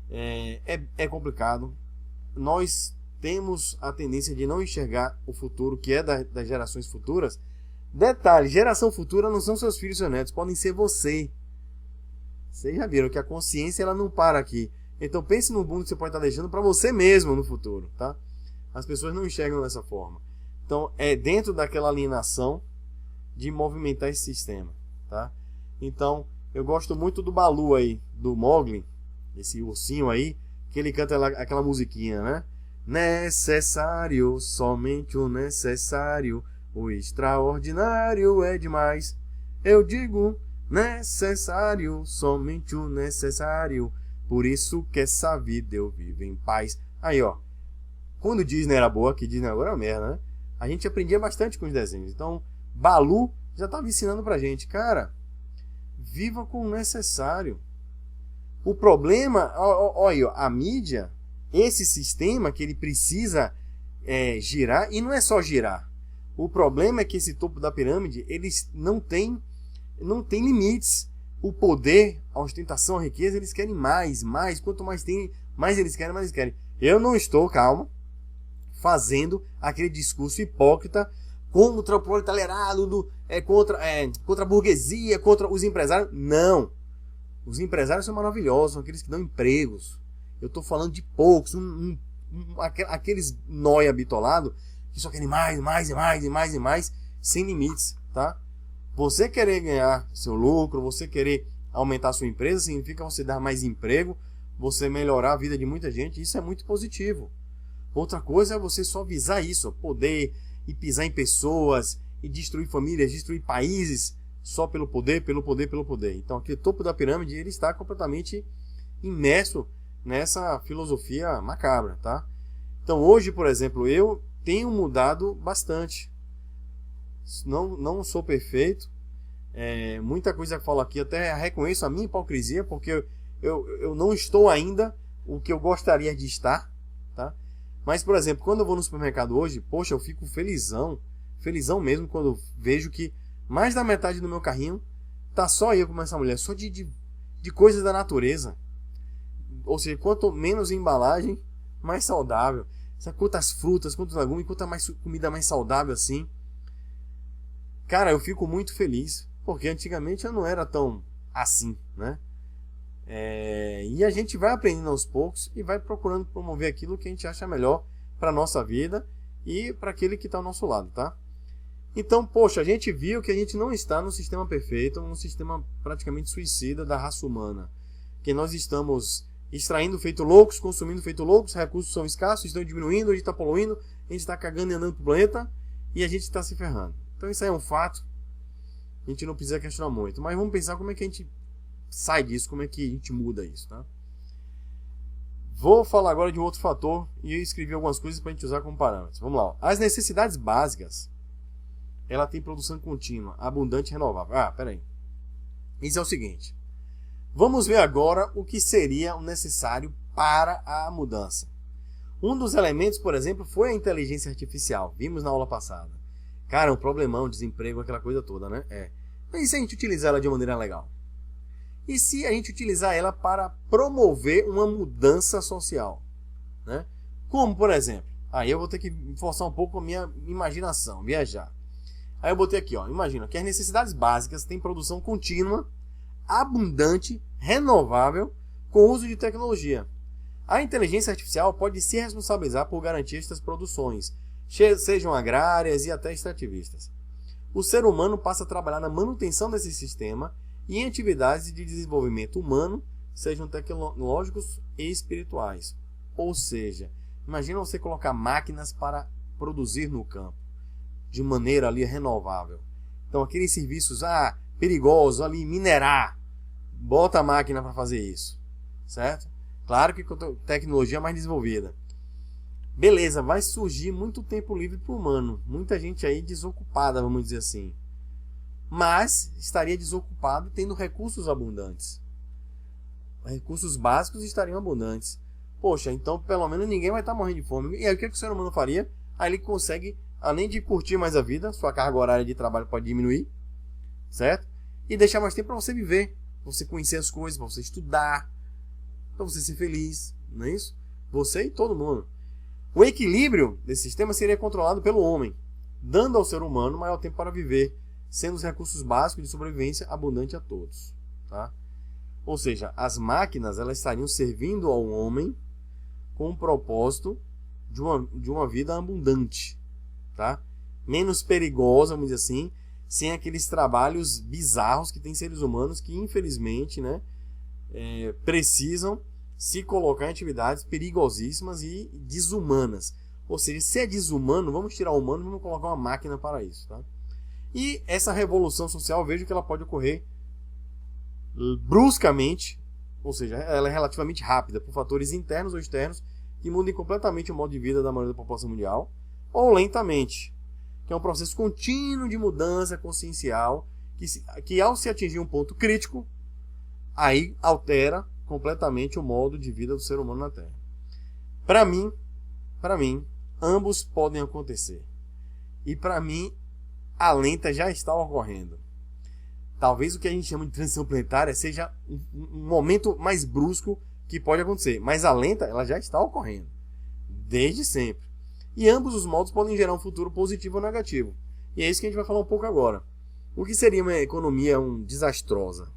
É complicado. Nós temos a tendência de não enxergar o futuro, que é das gerações futuras. Detalhe, geração futura não são seus filhos e seus netos, podem ser você. Vocês já viram que a consciência ela não para aqui. Então pense no mundo que você pode estar deixando para você mesmo no futuro, tá? As pessoas não enxergam dessa forma. Então é dentro daquela alienação de movimentar esse sistema, tá? Então eu gosto muito do Balu aí, do Mowgli, esse ursinho aí, que ele canta aquela musiquinha, né? Necessário, somente o necessário, o extraordinário é demais. Eu digo necessário, somente o necessário, por isso que essa vida eu vivo em paz. Aí, ó, quando Disney era boa, que Disney agora é uma merda, né? A gente aprendia bastante com os desenhos. Então, Balu já estava ensinando pra gente, cara, viva com o necessário. O problema, olha, a mídia, esse sistema que ele precisa girar, e não é só girar. O problema é que esse topo da pirâmide, eles não tem limites. O poder, a ostentação, a riqueza, eles querem mais. Quanto mais tem, mais eles querem. Eu não estou, calma, fazendo aquele discurso hipócrita contra o proletariado, contra a burguesia, contra os empresários. Não. Os empresários são maravilhosos, são aqueles que dão empregos. Eu estou falando de poucos, aqueles nóia bitolado que só querem mais, sem limites, tá? Você querer ganhar seu lucro, você querer aumentar sua empresa, significa você dar mais emprego, você melhorar a vida de muita gente, isso é muito positivo. Outra coisa é você só visar isso, poder e pisar em pessoas e destruir famílias, destruir países só pelo poder. Então aquele topo da pirâmide, ele está completamente imerso nessa filosofia macabra, tá? Então hoje, por exemplo, eu tenho mudado bastante. Não sou perfeito. Muita coisa que eu falo aqui, até reconheço a minha hipocrisia, porque eu não estou ainda o que eu gostaria de estar, tá? Mas, por exemplo, quando eu vou no supermercado hoje, poxa, eu fico felizão mesmo quando vejo que mais da metade do meu carrinho tá só eu com essa mulher, só de coisas da natureza. Ou seja, quanto menos embalagem, mais saudável. Sabe, quantas frutas, quantos legumes, quanta mais comida mais saudável assim. Cara, eu fico muito feliz, porque antigamente eu não era tão assim, né? E a gente vai aprendendo aos poucos e vai procurando promover aquilo que a gente acha melhor para nossa vida e para aquele que está ao nosso lado, tá? Então, poxa, a gente viu que a gente não está num sistema perfeito, num sistema praticamente suicida da raça humana. Que nós estamos extraindo feito loucos, consumindo feito loucos, recursos são escassos, estão diminuindo, a gente está poluindo, a gente está cagando e andando pro planeta e a gente está se ferrando. Então isso aí é um fato, a gente não precisa questionar muito. Mas vamos pensar como é que a gente sai disso, como é que a gente muda isso, tá? Vou falar agora de um outro fator e eu escrevi algumas coisas para a gente usar como parâmetros. Vamos lá. Ó. As necessidades básicas, ela tem produção contínua, abundante e renovável. Peraí. Isso é o seguinte. Vamos ver agora o que seria o necessário para a mudança. Um dos elementos, por exemplo, foi a inteligência artificial. Vimos na aula passada. Cara, um problemão, desemprego, aquela coisa toda, né? Mas e se a gente utilizar ela de maneira legal? E se a gente utilizar ela para promover uma mudança social? Né? Como, por exemplo? Aí eu vou ter que forçar um pouco a minha imaginação, viajar. Aí eu botei aqui, ó. Imagina que as necessidades básicas têm produção contínua, abundante, renovável, com o uso de tecnologia. A inteligência artificial pode se responsabilizar por garantir estas produções, sejam agrárias e até extrativistas. O ser humano passa a trabalhar na manutenção desse sistema e em atividades de desenvolvimento humano, sejam tecnológicos e espirituais. Ou seja, imagina você colocar máquinas para produzir no campo, de maneira ali renovável. Então aqueles serviços perigosos ali, minerar, bota a máquina para fazer isso, certo? Claro que com tecnologia mais desenvolvida. Beleza, vai surgir muito tempo livre para o humano. Muita gente aí desocupada, vamos dizer assim. Mas estaria desocupado tendo recursos abundantes. Recursos básicos estariam abundantes. Poxa, então pelo menos ninguém vai estar morrendo de fome. E aí o que o ser humano faria? Aí ele consegue, além de curtir mais a vida, sua carga horária de trabalho pode diminuir, certo? E deixar mais tempo para você viver, para você conhecer as coisas, para você estudar, para você ser feliz, não é isso? Você e todo mundo. O equilíbrio desse sistema seria controlado pelo homem, dando ao ser humano maior tempo para viver, sendo os recursos básicos de sobrevivência abundantes a todos. Tá? Ou seja, as máquinas elas estariam servindo ao homem com o propósito de uma vida abundante. Tá? Menos perigosa, vamos dizer assim, sem aqueles trabalhos bizarros que tem seres humanos que, infelizmente, né, precisam se colocar em atividades perigosíssimas e desumanas. Ou seja, se é desumano, vamos tirar o humano e vamos colocar uma máquina para isso. Tá? E essa revolução social, eu vejo que ela pode ocorrer bruscamente, ou seja, ela é relativamente rápida, por fatores internos ou externos, que mudem completamente o modo de vida da maioria da população mundial, ou lentamente, que é um processo contínuo de mudança consciencial, que ao se atingir um ponto crítico, aí altera completamente o modo de vida do ser humano na Terra. Para mim, ambos podem acontecer. E para mim, a lenta já está ocorrendo. Talvez o que a gente chama de transição planetária seja um momento mais brusco que pode acontecer. Mas a lenta, ela já está ocorrendo. Desde sempre. E ambos os modos podem gerar um futuro positivo ou negativo. E é isso que a gente vai falar um pouco agora. O que seria uma economia desastrosa?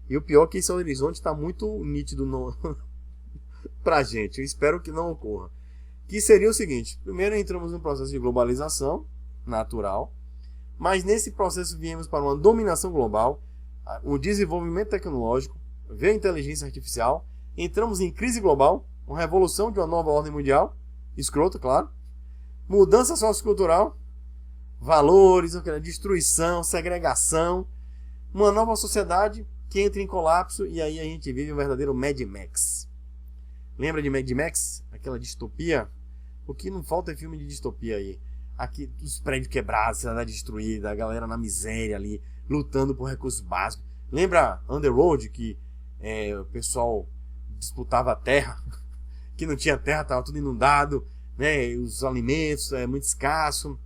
E o pior é que esse horizonte está muito nítido pra gente. Eu espero que não ocorra. Que seria o seguinte. Primeiro entramos num processo de globalização natural. Mas nesse processo viemos para uma dominação global, o desenvolvimento tecnológico, veio a inteligência artificial, entramos em crise global, uma revolução de uma nova ordem mundial, escrota, claro, mudança sociocultural, valores, destruição, segregação, uma nova sociedade que entra em colapso e aí a gente vive um verdadeiro Mad Max. Lembra de Mad Max? Aquela distopia? O que não falta é filme de distopia aí. Aqui, os prédios quebrados, cidade destruída, a galera na miséria ali, lutando por recursos básicos. Lembra Underworld, que o pessoal disputava a terra, que não tinha terra, estava tudo inundado, né? Os alimentos muito escasso.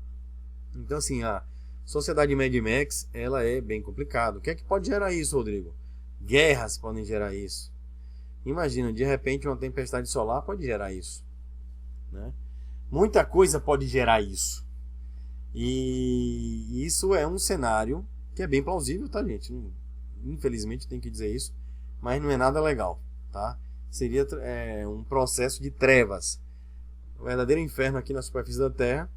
Então assim, a sociedade Mad Max, ela é bem complicada. O que é que pode gerar isso, Rodrigo? Guerras podem gerar isso. Imagina, de repente uma tempestade solar pode gerar isso, né? Muita coisa pode gerar isso. E isso é um cenário que é bem plausível, tá, gente? Infelizmente tem que dizer isso, mas não é nada legal, tá? Seria um processo de trevas, um verdadeiro inferno aqui na superfície da Terra,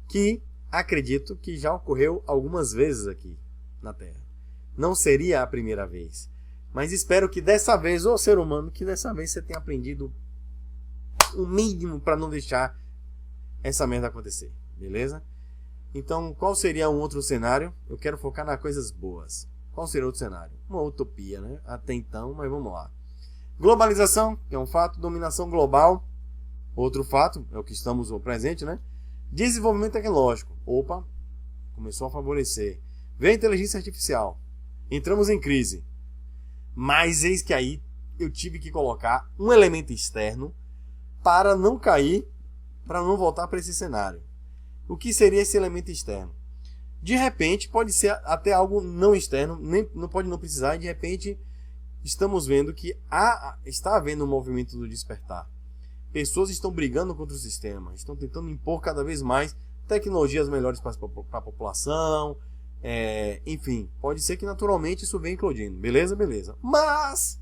que acredito que já ocorreu algumas vezes aqui na Terra. Não seria a primeira vez. Mas espero que dessa vez, ô ser humano, que dessa vez você tenha aprendido o mínimo para não deixar essa merda acontecer. Beleza? Então, qual seria um outro cenário? Eu quero focar nas coisas boas. Qual seria outro cenário? Uma utopia, né? Até então, mas vamos lá. Globalização, que é um fato. Dominação global, outro fato, é o que estamos no presente, né? Desenvolvimento tecnológico. Opa, começou a favorecer. Veio a inteligência artificial. Entramos em crise. Mas eis que aí eu tive que colocar um elemento externo para não cair, para não voltar para esse cenário. O que seria esse elemento externo? De repente, pode ser até algo não externo, nem, não pode não precisar, e de repente estamos vendo que está havendo um movimento do despertar. Pessoas estão brigando contra o sistema, estão tentando impor cada vez mais tecnologias melhores para a população, enfim, pode ser que naturalmente isso venha eclodindo, beleza? Beleza. Mas,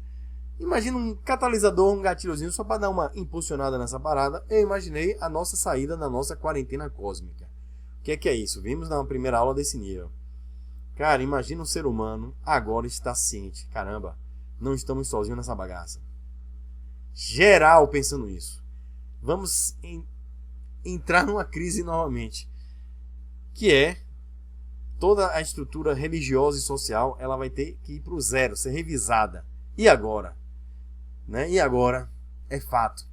imagina um catalisador, um gatilhozinho, só para dar uma impulsionada nessa parada, eu imaginei a nossa saída da nossa quarentena cósmica. O que é isso? Vimos na primeira aula desse nível. Cara, imagina um ser humano agora está ciente. Caramba, não estamos sozinhos nessa bagaça. Geral pensando isso. Vamos entrar numa crise novamente. Que é toda a estrutura religiosa e social, ela vai ter que ir para o zero, ser revisada. E agora? Né? E agora é fato.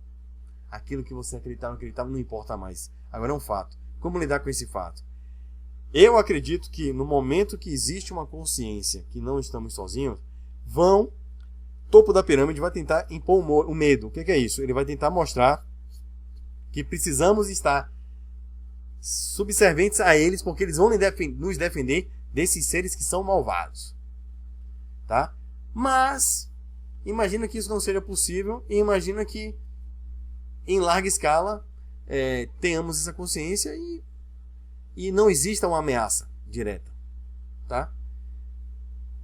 Aquilo que você acreditava, não acreditava, não importa mais. Agora é um fato. Como lidar com esse fato? Eu acredito que no momento que existe uma consciência que não estamos sozinhos, topo da pirâmide vai tentar impor o medo. O que é isso? Ele vai tentar mostrar que precisamos estar subservientes a eles, porque eles vão nos defender desses seres que são malvados. Tá? Mas imagina que isso não seja possível e imagina que em larga escala tenhamos essa consciência e não exista uma ameaça direta. Tá?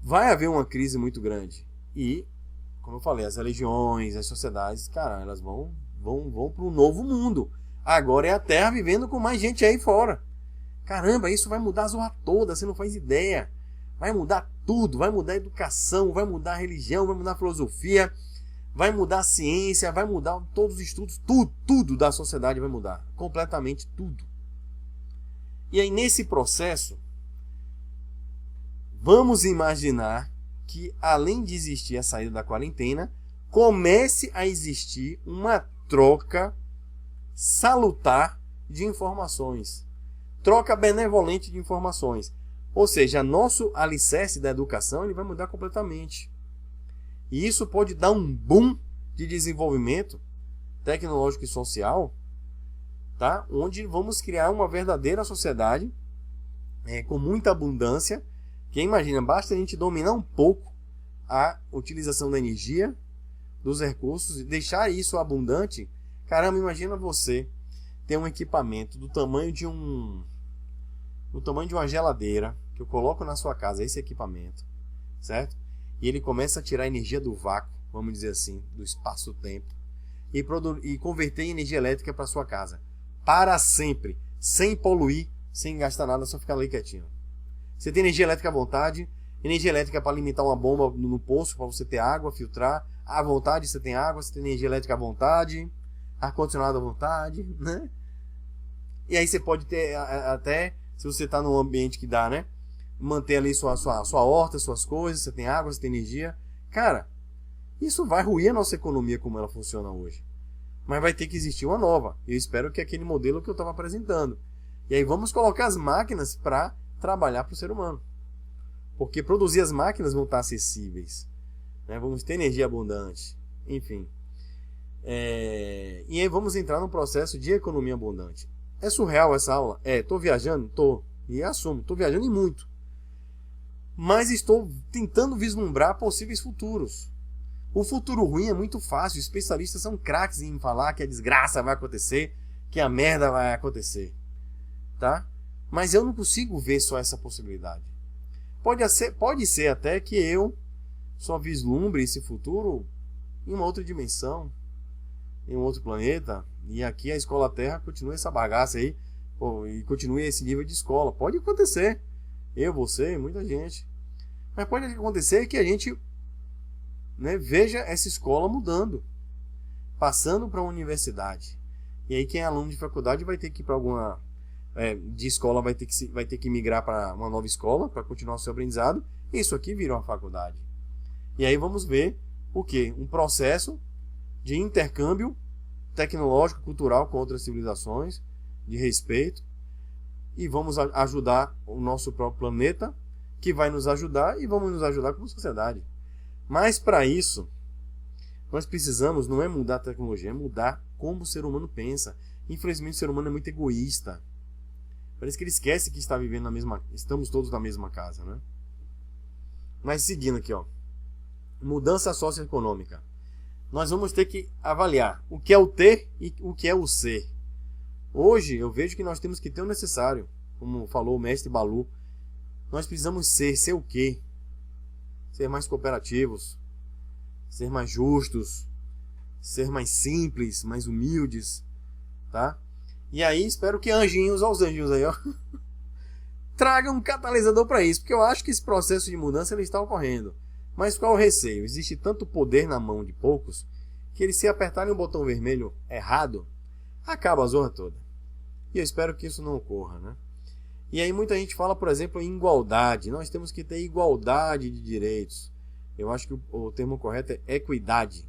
Vai haver uma crise muito grande e, como eu falei, as religiões, as sociedades, cara, elas vão para um novo mundo. Agora é a Terra vivendo com mais gente aí fora. Caramba, isso vai mudar a zorra toda, você não faz ideia. Vai mudar tudo, vai mudar a educação, vai mudar a religião, vai mudar a filosofia, vai mudar a ciência, vai mudar todos os estudos, tudo da sociedade vai mudar. Completamente tudo. E aí nesse processo, vamos imaginar que além de existir a saída da quarentena, comece a existir uma troca salutar de informações. Troca benevolente de informações. Ou seja, nosso alicerce da educação ele vai mudar completamente. E isso pode dar um boom de desenvolvimento tecnológico e social, tá? Onde vamos criar uma verdadeira sociedade com muita abundância. Que imagina, basta a gente dominar um pouco a utilização da energia, dos recursos e deixar isso abundante. Caramba, imagina você ter um equipamento do tamanho de uma geladeira que eu coloco na sua casa, esse equipamento, certo? E ele começa a tirar energia do vácuo, vamos dizer assim, do espaço-tempo e converter em energia elétrica para sua casa, para sempre, sem poluir, sem gastar nada, só ficar ali quietinho. Você tem energia elétrica à vontade, energia elétrica para alimentar uma bomba no poço, para você ter água, filtrar, à vontade você tem água, você tem energia elétrica à vontade, ar-condicionado à vontade, né? E aí você pode ter até, se você está num ambiente que dá, né? Manter ali sua horta, suas coisas, você tem água, você tem energia. Cara, isso vai ruir a nossa economia como ela funciona hoje. Mas vai ter que existir uma nova. Eu espero que aquele modelo que eu estava apresentando. E aí vamos colocar as máquinas para trabalhar para o ser humano. Porque produzir as máquinas vão estar acessíveis. Né? Vamos ter energia abundante. Enfim. E aí vamos entrar num processo de economia abundante. É surreal essa aula? Tô viajando? Tô. E assumo, tô viajando e muito. Mas estou tentando vislumbrar possíveis futuros. O futuro ruim é muito fácil. Os especialistas são craques em falar que a desgraça vai acontecer, que a merda vai acontecer. Tá? Mas eu não consigo ver só essa possibilidade. Pode ser até que eu só vislumbre esse futuro em uma outra dimensão, em um outro planeta. E aqui a Escola Terra continua essa bagaça aí, e continue esse nível de escola. Pode acontecer. Eu, você, muita gente. Mas pode acontecer que a gente, né, veja essa escola mudando, passando para uma universidade. E aí quem é aluno de faculdade vai ter que ir para alguma... de escola vai ter que migrar para uma nova escola para continuar o seu aprendizado. Isso aqui virou uma faculdade. E aí vamos ver o quê? Um processo de intercâmbio tecnológico, cultural com outras civilizações, de respeito. E vamos ajudar o nosso próprio planeta, que vai nos ajudar, e vamos nos ajudar como sociedade. Mas para isso, nós precisamos, não é mudar a tecnologia, é mudar como o ser humano pensa. Infelizmente o ser humano é muito egoísta. Parece que ele esquece que estamos todos na mesma casa, né? Mas seguindo aqui, ó. Mudança socioeconômica. Nós vamos ter que avaliar o que é o ter e o que é o ser. Hoje eu vejo que nós temos que ter o necessário, como falou o mestre Balu. Nós precisamos ser o quê? Ser mais cooperativos, ser mais justos, ser mais simples, mais humildes, tá? E aí espero que anjinhos, ó os anjinhos aí, ó, tragam um catalisador para isso, porque eu acho que esse processo de mudança ele está ocorrendo. Mas qual é o receio? Existe tanto poder na mão de poucos que eles, se apertarem o botão vermelho errado, acaba a zorra toda. E eu espero que isso não ocorra, né? E aí muita gente fala, por exemplo, em igualdade. Nós temos que ter igualdade de direitos. Eu acho que o termo correto é equidade.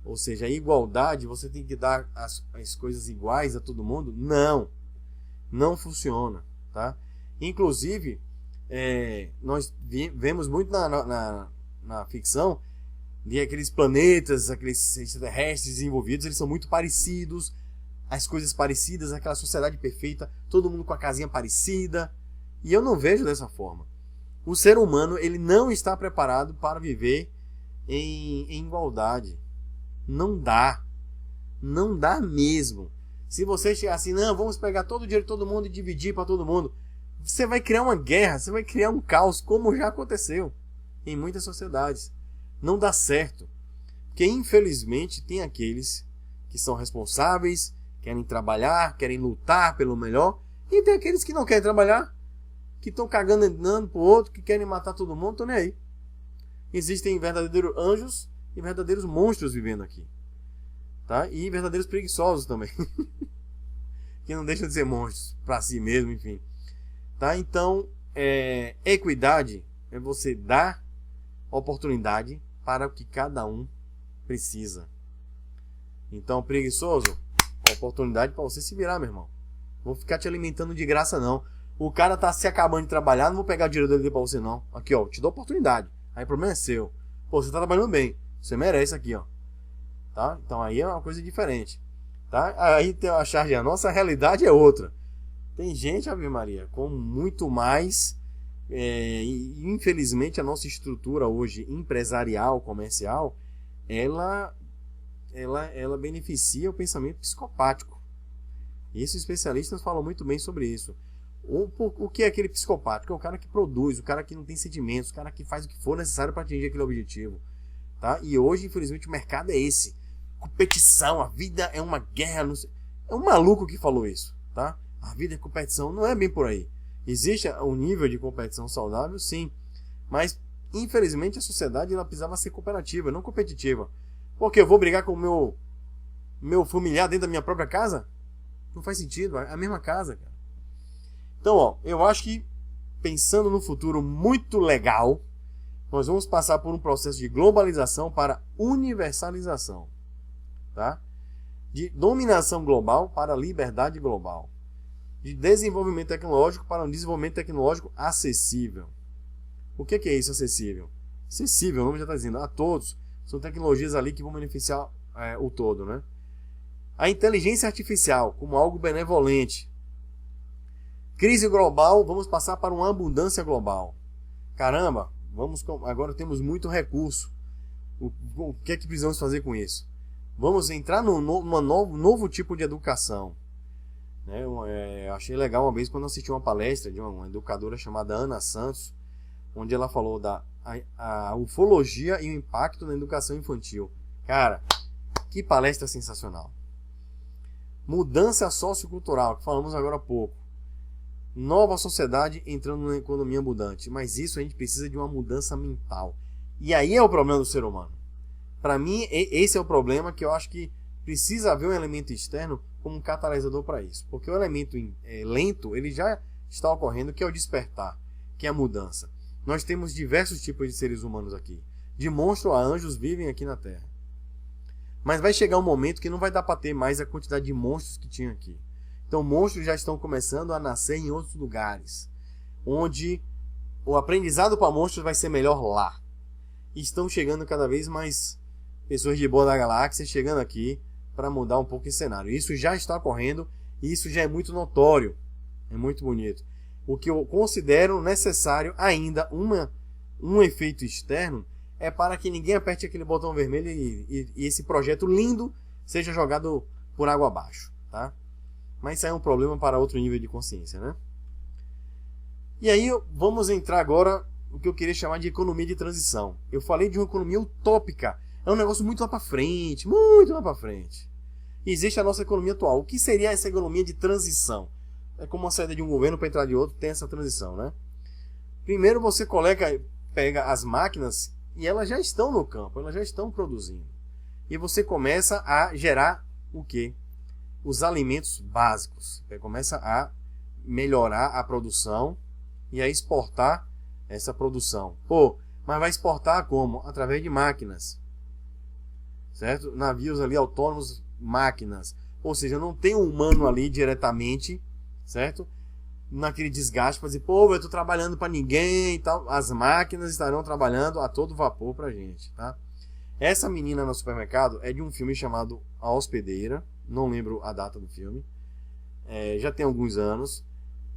Ou seja, a igualdade, você tem que dar as coisas iguais a todo mundo? Não. Não funciona, tá? Inclusive, nós vemos muito na ficção de aqueles planetas, aqueles extraterrestres desenvolvidos, eles são muito parecidos, as coisas parecidas, aquela sociedade perfeita, todo mundo com a casinha parecida. E eu não vejo dessa forma. O ser humano, ele não está preparado para viver em igualdade. Não dá. Não dá mesmo. Se você chegar assim, não, vamos pegar todo o dinheiro de todo mundo e dividir para todo mundo, você vai criar uma guerra, você vai criar um caos, como já aconteceu em muitas sociedades. Não dá certo. Porque, infelizmente, tem aqueles que são responsáveis, querem trabalhar, querem lutar pelo melhor, e tem aqueles que não querem trabalhar, que estão cagando e dando pro outro, que querem matar todo mundo, estão nem aí. Existem verdadeiros anjos e verdadeiros monstros vivendo aqui. Tá? E verdadeiros preguiçosos também. Que não deixam de ser monstros para si mesmo, enfim. Tá? Então, equidade é você dar oportunidade para o que cada um precisa. Então, preguiçoso, oportunidade para você se virar, meu irmão. Não vou ficar te alimentando de graça, não. O cara tá se acabando de trabalhar, não vou pegar o dinheiro dele para você, não. Aqui, ó, te dou oportunidade. Aí o problema é seu. Pô, você tá trabalhando bem. Você merece aqui, ó. Tá? Então aí é uma coisa diferente. Tá? Aí tem a charge, a nossa realidade é outra. Tem gente, Ave Maria, com muito mais. Infelizmente, a nossa estrutura hoje empresarial, comercial, ela beneficia o pensamento psicopático. E esses especialistas falam muito bem sobre isso. O que é aquele psicopático? É o cara que produz, o cara que não tem sentimentos, o cara que faz o que for necessário para atingir aquele objetivo. Tá? E hoje, infelizmente, o mercado é esse. Competição, a vida é uma guerra. Não sei. É um maluco que falou isso. Tá? A vida é competição, não é bem por aí. Existe um nível de competição saudável, sim. Mas, infelizmente, a sociedade ela precisava ser cooperativa, não competitiva. Porque eu vou brigar com o meu familiar dentro da minha própria casa? Não faz sentido, é a mesma casa, cara. Então, ó, eu acho que, pensando no futuro muito legal, nós vamos passar por um processo de globalização para universalização. Tá? De dominação global para liberdade global. De desenvolvimento tecnológico para um desenvolvimento tecnológico acessível. O que é isso, acessível? Acessível, o nome já está dizendo, a todos. São tecnologias ali que vão beneficiar o todo, né? A inteligência artificial como algo benevolente. Crise global, vamos passar para uma abundância global. Caramba, agora temos muito recurso. O que é que precisamos fazer com isso? Vamos entrar num novo tipo de educação. Achei legal uma vez quando eu assisti uma palestra de uma educadora chamada Ana Santos, onde ela falou da ufologia e o impacto na educação infantil. Cara, que palestra sensacional. Mudança sociocultural, que falamos agora há pouco. Nova sociedade entrando numa economia mudante. Mas isso a gente precisa de uma mudança mental. E aí é o problema do ser humano. Para mim, esse é o problema que eu acho que precisa haver um elemento externo como um catalisador para isso. Porque o elemento lento, ele já está ocorrendo, que é o despertar, que é a mudança. Nós temos diversos tipos de seres humanos aqui. De monstro a anjos vivem aqui na Terra. Mas vai chegar um momento que não vai dar para ter mais a quantidade de monstros que tinha aqui. Então monstros já estão começando a nascer em outros lugares, onde o aprendizado para monstros vai ser melhor lá. E estão chegando cada vez mais pessoas de boa da galáxia chegando aqui para mudar um pouco esse cenário. Isso já está ocorrendo e isso já é muito notório. É muito bonito. O que eu considero necessário ainda, um efeito externo, é para que ninguém aperte aquele botão vermelho e esse projeto lindo seja jogado por água abaixo, tá? Mas isso aí é um problema para outro nível de consciência, né? E aí vamos entrar agora no que eu queria chamar de economia de transição. Eu falei de uma economia utópica. É um negócio muito lá para frente, muito lá para frente. E existe a nossa economia atual. O que seria essa economia de transição? É como uma saída de um governo para entrar de outro, tem essa transição, né? Primeiro você pega as máquinas e elas já estão no campo, elas já estão produzindo. E você começa a gerar o quê? Os alimentos básicos. Você começa a melhorar a produção e a exportar essa produção. Pô, mas vai exportar como? Através de máquinas. Certo? Navios ali autônomos, máquinas. Ou seja, não tem um humano ali diretamente, certo? Naquele desgaste para dizer, pô, eu estou trabalhando para ninguém e tal. As máquinas estarão trabalhando a todo vapor para a gente, tá? Essa menina no supermercado é de um filme chamado A Hospedeira. Não lembro a data do filme. Já tem alguns anos.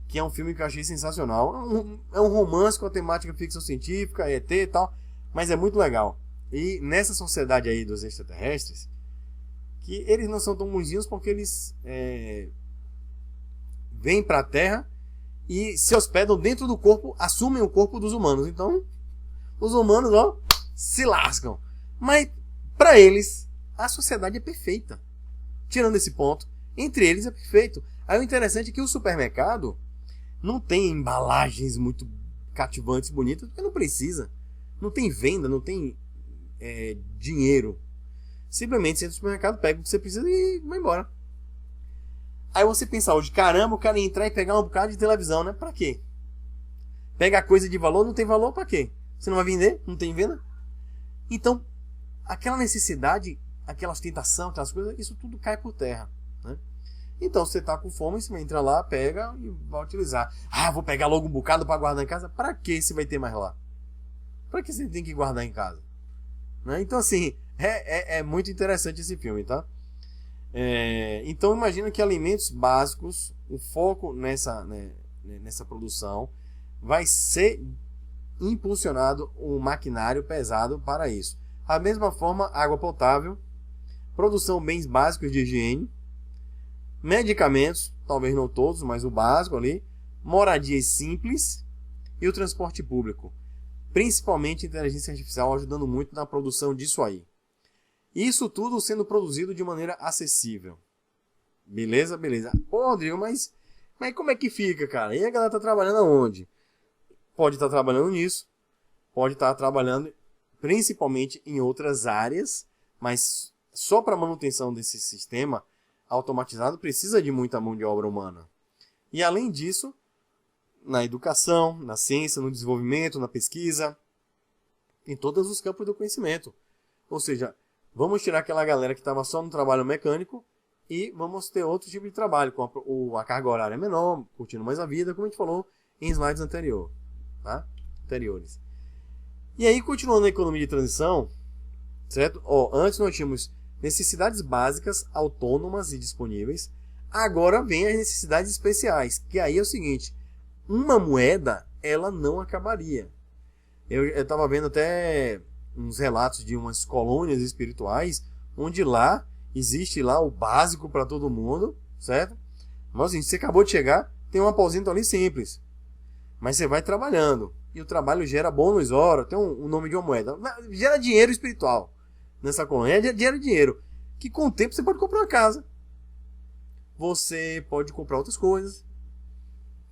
Que é um filme que eu achei sensacional. É um romance com a temática ficção científica, ET e tal. Mas é muito legal. E nessa sociedade aí dos extraterrestres, que eles não são tão bonzinhos porque eles vêm para a Terra e se hospedam dentro do corpo, assumem o corpo dos humanos. Então, os humanos, ó, se lascam. Mas, para eles, a sociedade é perfeita. Tirando esse ponto, entre eles é perfeito. Aí o interessante é que o supermercado não tem embalagens muito cativantes, bonitas, porque não precisa. Não tem venda, não tem dinheiro. Simplesmente você entra no supermercado, pega o que você precisa e vai embora. Aí você pensa hoje, caramba, o cara ia entrar e pegar um bocado de televisão, né? Pra quê? Pega coisa de valor, não tem valor, pra quê? Você não vai vender? Não tem venda? Então, aquela necessidade, aquela ostentação, aquelas coisas, isso tudo cai por terra, né? Então, você tá com fome, você vai entrar lá, pega e vai utilizar. Ah, vou pegar logo um bocado para guardar em casa. Pra que você vai ter mais lá? Pra que você tem que guardar em casa? Né? Então, assim, é muito interessante esse filme, tá? Então, imagina que alimentos básicos, o foco nessa produção, vai ser impulsionado um maquinário pesado para isso. Da mesma forma, água potável, produção de bens básicos de higiene, medicamentos, talvez não todos, mas o básico ali, moradias simples e o transporte público. Principalmente inteligência artificial ajudando muito na produção disso aí. Isso tudo sendo produzido de maneira acessível. Beleza? Beleza. Pô, Rodrigo, mas como é que fica, cara? E a galera tá trabalhando aonde? Pode estar trabalhando nisso, pode estar trabalhando principalmente em outras áreas, mas só para manutenção desse sistema automatizado precisa de muita mão de obra humana. E além disso, na educação, na ciência, no desenvolvimento, na pesquisa, em todos os campos do conhecimento. Ou seja, vamos tirar aquela galera que estava só no trabalho mecânico e vamos ter outro tipo de trabalho, com a carga horária menor, curtindo mais a vida, como a gente falou em slides anteriores. E aí, continuando a economia de transição, certo? Antes nós tínhamos necessidades básicas, autônomas e disponíveis. Agora vem as necessidades especiais, que aí é o seguinte, uma moeda, ela não acabaria. Eu estava vendo até uns relatos de umas colônias espirituais, onde lá existe lá o básico para todo mundo, certo? Mas assim, você acabou de chegar, tem um aposento ali simples. Mas você vai trabalhando. E o trabalho gera bônus hora, tem um nome de uma moeda. Gera dinheiro espiritual nessa colônia. Gera dinheiro. Que com o tempo você pode comprar uma casa. você pode comprar outras coisas.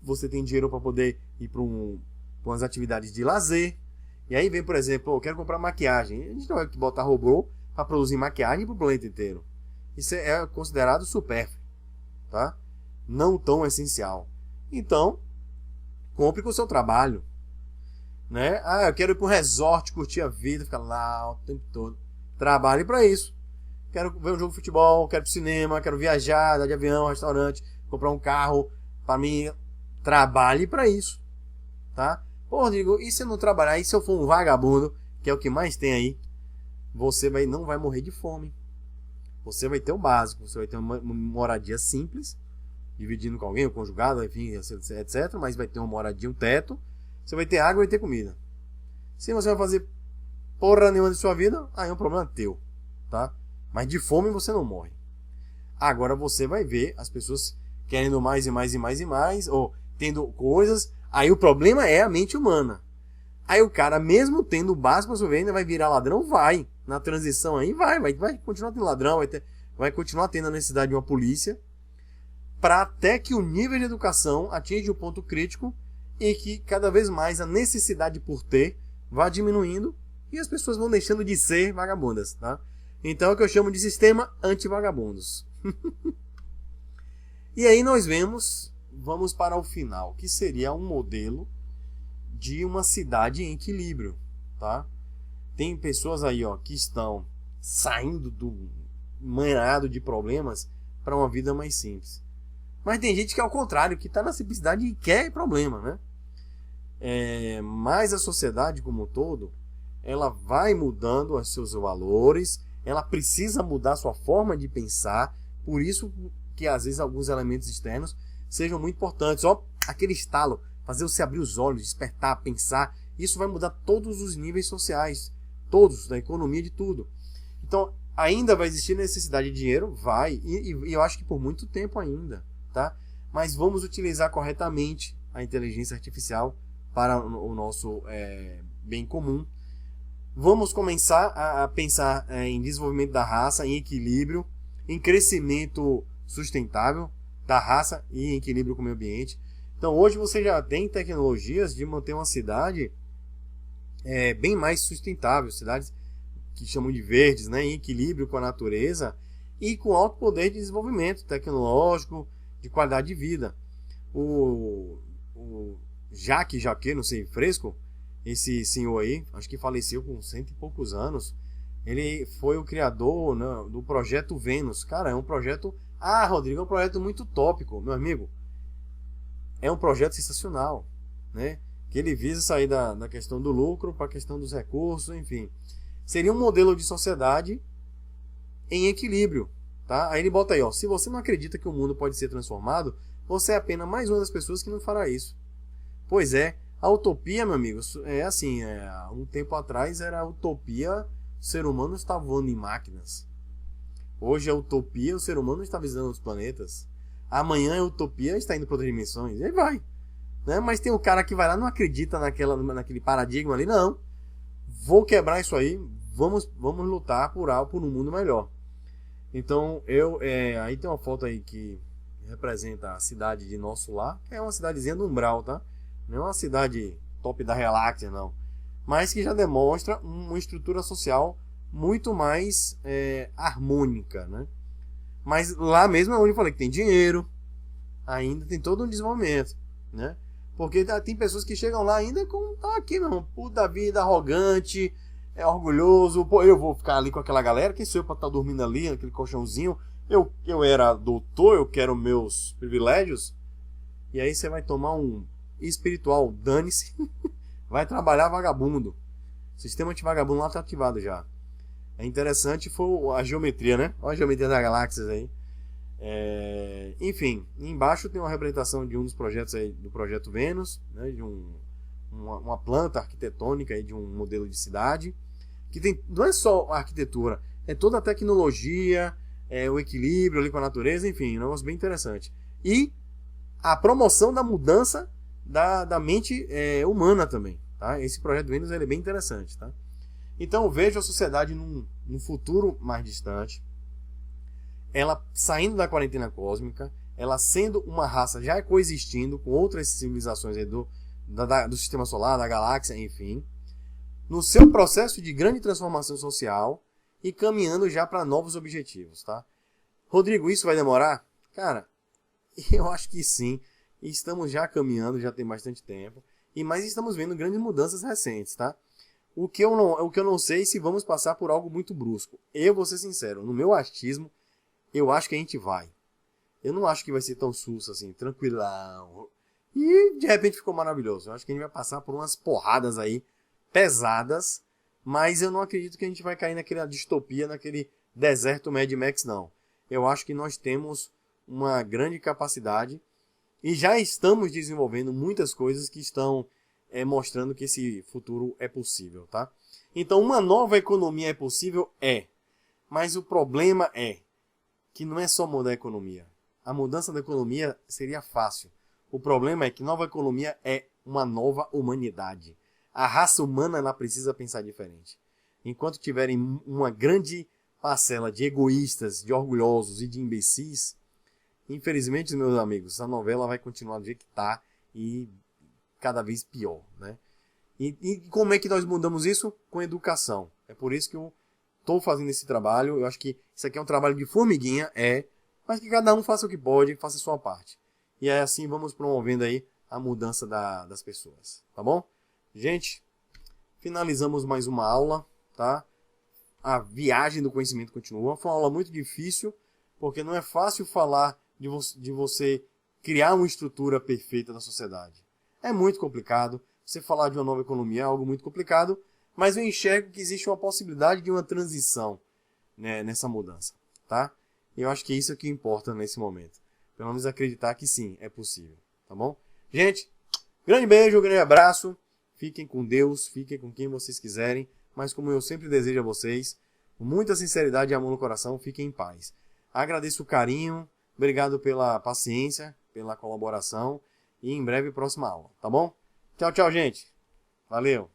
Você tem dinheiro para poder ir para umas atividades de lazer. E aí vem, por exemplo, eu quero comprar maquiagem. A gente não vai botar robô para produzir maquiagem para o planeta inteiro. Isso é considerado supérfluo, tá? Não tão essencial. Então, compre com o seu trabalho, né? Eu quero ir para um resort, curtir a vida, ficar lá o tempo todo. Trabalhe para isso. Quero ver um jogo de futebol, quero ir pro cinema, quero viajar, dar de avião, restaurante, comprar um carro para mim. Trabalhe para isso, tá? Pô, Rodrigo, e se eu não trabalhar? E se eu for um vagabundo, que é o que mais tem aí, você não vai morrer de fome. Você vai ter o básico, você vai ter uma moradia simples, dividindo com alguém, ou conjugado, enfim, etc. Mas vai ter uma moradia, um teto, você vai ter água e vai ter comida. Se você vai fazer porra nenhuma de sua vida, aí é um problema teu, tá? Mas de fome você não morre. Agora você vai ver as pessoas querendo mais e mais e mais e mais, ou tendo coisas. Aí o problema é a mente humana. Aí o cara, mesmo tendo o básico pra sua vida, ainda vai virar ladrão? Vai. Na transição aí, vai continuar tendo ladrão, vai continuar tendo a necessidade de uma polícia, para até que o nível de educação atinja o ponto crítico e que cada vez mais a necessidade por ter vá diminuindo e as pessoas vão deixando de ser vagabundas, tá? Então é o que eu chamo de sistema anti-vagabundos. E aí nós vamos para o final, que seria um modelo de uma cidade em equilíbrio, tá? Tem pessoas aí, ó, que estão saindo do manhado de problemas para uma vida mais simples. Mas tem gente que é ao contrário, que está na simplicidade e quer problema, né? Mas a sociedade como um todo, ela vai mudando os seus valores, ela precisa mudar a sua forma de pensar, por isso que às vezes alguns elementos externos sejam muito importantes. Ó, aquele estalo, fazer você abrir os olhos, despertar, pensar, isso vai mudar todos os níveis sociais, todos, da economia, de tudo. Então, ainda vai existir necessidade de dinheiro? Vai, e eu acho que por muito tempo ainda, tá? Mas vamos utilizar corretamente a inteligência artificial para o nosso bem comum. Vamos começar a pensar em desenvolvimento da raça, em equilíbrio, em crescimento sustentável da raça e em equilíbrio com o meio ambiente. Então hoje você já tem tecnologias de manter uma cidade bem mais sustentável, cidades que chamam de verdes, né, em equilíbrio com a natureza e com alto poder de desenvolvimento tecnológico, de qualidade de vida. O Jacques, não sei, Fresco, esse senhor aí, acho que faleceu com 100 e poucos anos, ele foi o criador, né, do projeto Vênus. Cara, é um projeto... Rodrigo, é um projeto muito utópico, meu amigo. É um projeto sensacional, né? Que ele visa sair da questão do lucro para a questão dos recursos, enfim. Seria um modelo de sociedade em equilíbrio, tá? Aí ele bota aí, ó, se você não acredita que o mundo pode ser transformado, você é apenas mais uma das pessoas que não fará isso. Pois é, a utopia, meu amigo, é assim, um tempo atrás era a utopia, o ser humano está voando em máquinas. Hoje é utopia, o ser humano está visitando os planetas. Amanhã é utopia, está indo para outras dimensões. E aí vai, né? Mas tem um cara que vai lá, não acredita naquele paradigma ali, não. Vou quebrar isso aí, vamos lutar por um mundo melhor. Então, aí tem uma foto aí que representa a cidade de Nosso Lar, que é uma cidadezinha do Umbral, tá? Não é uma cidade top da galáxia, não. Mas que já demonstra uma estrutura social muito mais harmônica, né? Mas lá mesmo é onde eu falei que tem dinheiro, ainda tem todo um desenvolvimento, né? Porque tem pessoas que chegam lá ainda com aqui, meu irmão, puta vida, arrogante, orgulhoso. Pô, eu vou ficar ali com aquela galera, quem sou eu pra estar dormindo ali naquele colchãozinho? Eu era doutor, eu quero meus privilégios. E aí você vai tomar um espiritual, dane-se, vai trabalhar vagabundo. O sistema anti-vagabundo lá tá ativado já. É interessante, foi a geometria, né? Olha a geometria das galáxias aí. Enfim, embaixo tem uma representação de um dos projetos aí, do projeto Vênus, né? De uma planta arquitetônica aí, de um modelo de cidade que tem, não é só a arquitetura, é toda a tecnologia, o equilíbrio ali com a natureza, enfim, um negócio bem interessante. E a promoção da mudança da mente humana também, tá? Esse projeto Vênus ele é bem interessante, tá? Então eu vejo a sociedade num futuro mais distante. ela saindo da quarentena cósmica, ela sendo uma raça já coexistindo com outras civilizações aí do sistema solar, da galáxia, enfim, no seu processo de grande transformação social e caminhando já para novos objetivos, tá? Rodrigo, isso vai demorar? Cara, eu acho que sim. Estamos já caminhando, já tem bastante tempo, mas estamos vendo grandes mudanças recentes, tá? O que eu não sei se vamos passar por algo muito brusco. Eu vou ser sincero, no meu achismo, eu acho que a gente vai. Eu não acho que vai ser tão susto assim, tranquilão. E de repente ficou maravilhoso. Eu acho que a gente vai passar por umas porradas aí pesadas, mas eu não acredito que a gente vai cair naquela distopia, naquele deserto Mad Max, não. Eu acho que nós temos uma grande capacidade e já estamos desenvolvendo muitas coisas que estão mostrando que esse futuro é possível, tá? Então, uma nova economia é possível? É. Mas o problema é que não é só mudar a economia. A mudança da economia seria fácil. O problema é que nova economia é uma nova humanidade. A raça humana ela precisa pensar diferente. Enquanto tiverem uma grande parcela de egoístas, de orgulhosos e de imbecis, infelizmente, meus amigos, a novela vai continuar do jeito que está e cada vez pior, né? E como é que nós mudamos isso? Com educação. É por isso que eu estou fazendo esse trabalho. Eu acho que isso aqui é um trabalho de formiguinha, mas que cada um faça o que pode, faça a sua parte. E aí assim vamos promovendo aí a mudança das pessoas, tá bom? Gente, finalizamos mais uma aula, tá? A viagem do conhecimento continua. Foi uma aula muito difícil, porque não é fácil falar de você criar uma estrutura perfeita da sociedade. É muito complicado. Você falar de uma nova economia é algo muito complicado, mas eu enxergo que existe uma possibilidade de uma transição, né, nessa mudança, tá? E eu acho que isso é que importa nesse momento. Pelo menos acreditar que sim, é possível, tá bom? Gente, grande beijo, grande abraço. Fiquem com Deus, fiquem com quem vocês quiserem, mas como eu sempre desejo a vocês, com muita sinceridade e amor no coração, fiquem em paz. Agradeço o carinho, obrigado pela paciência, pela colaboração e em breve próxima aula, tá bom? Tchau, tchau, gente. Valeu.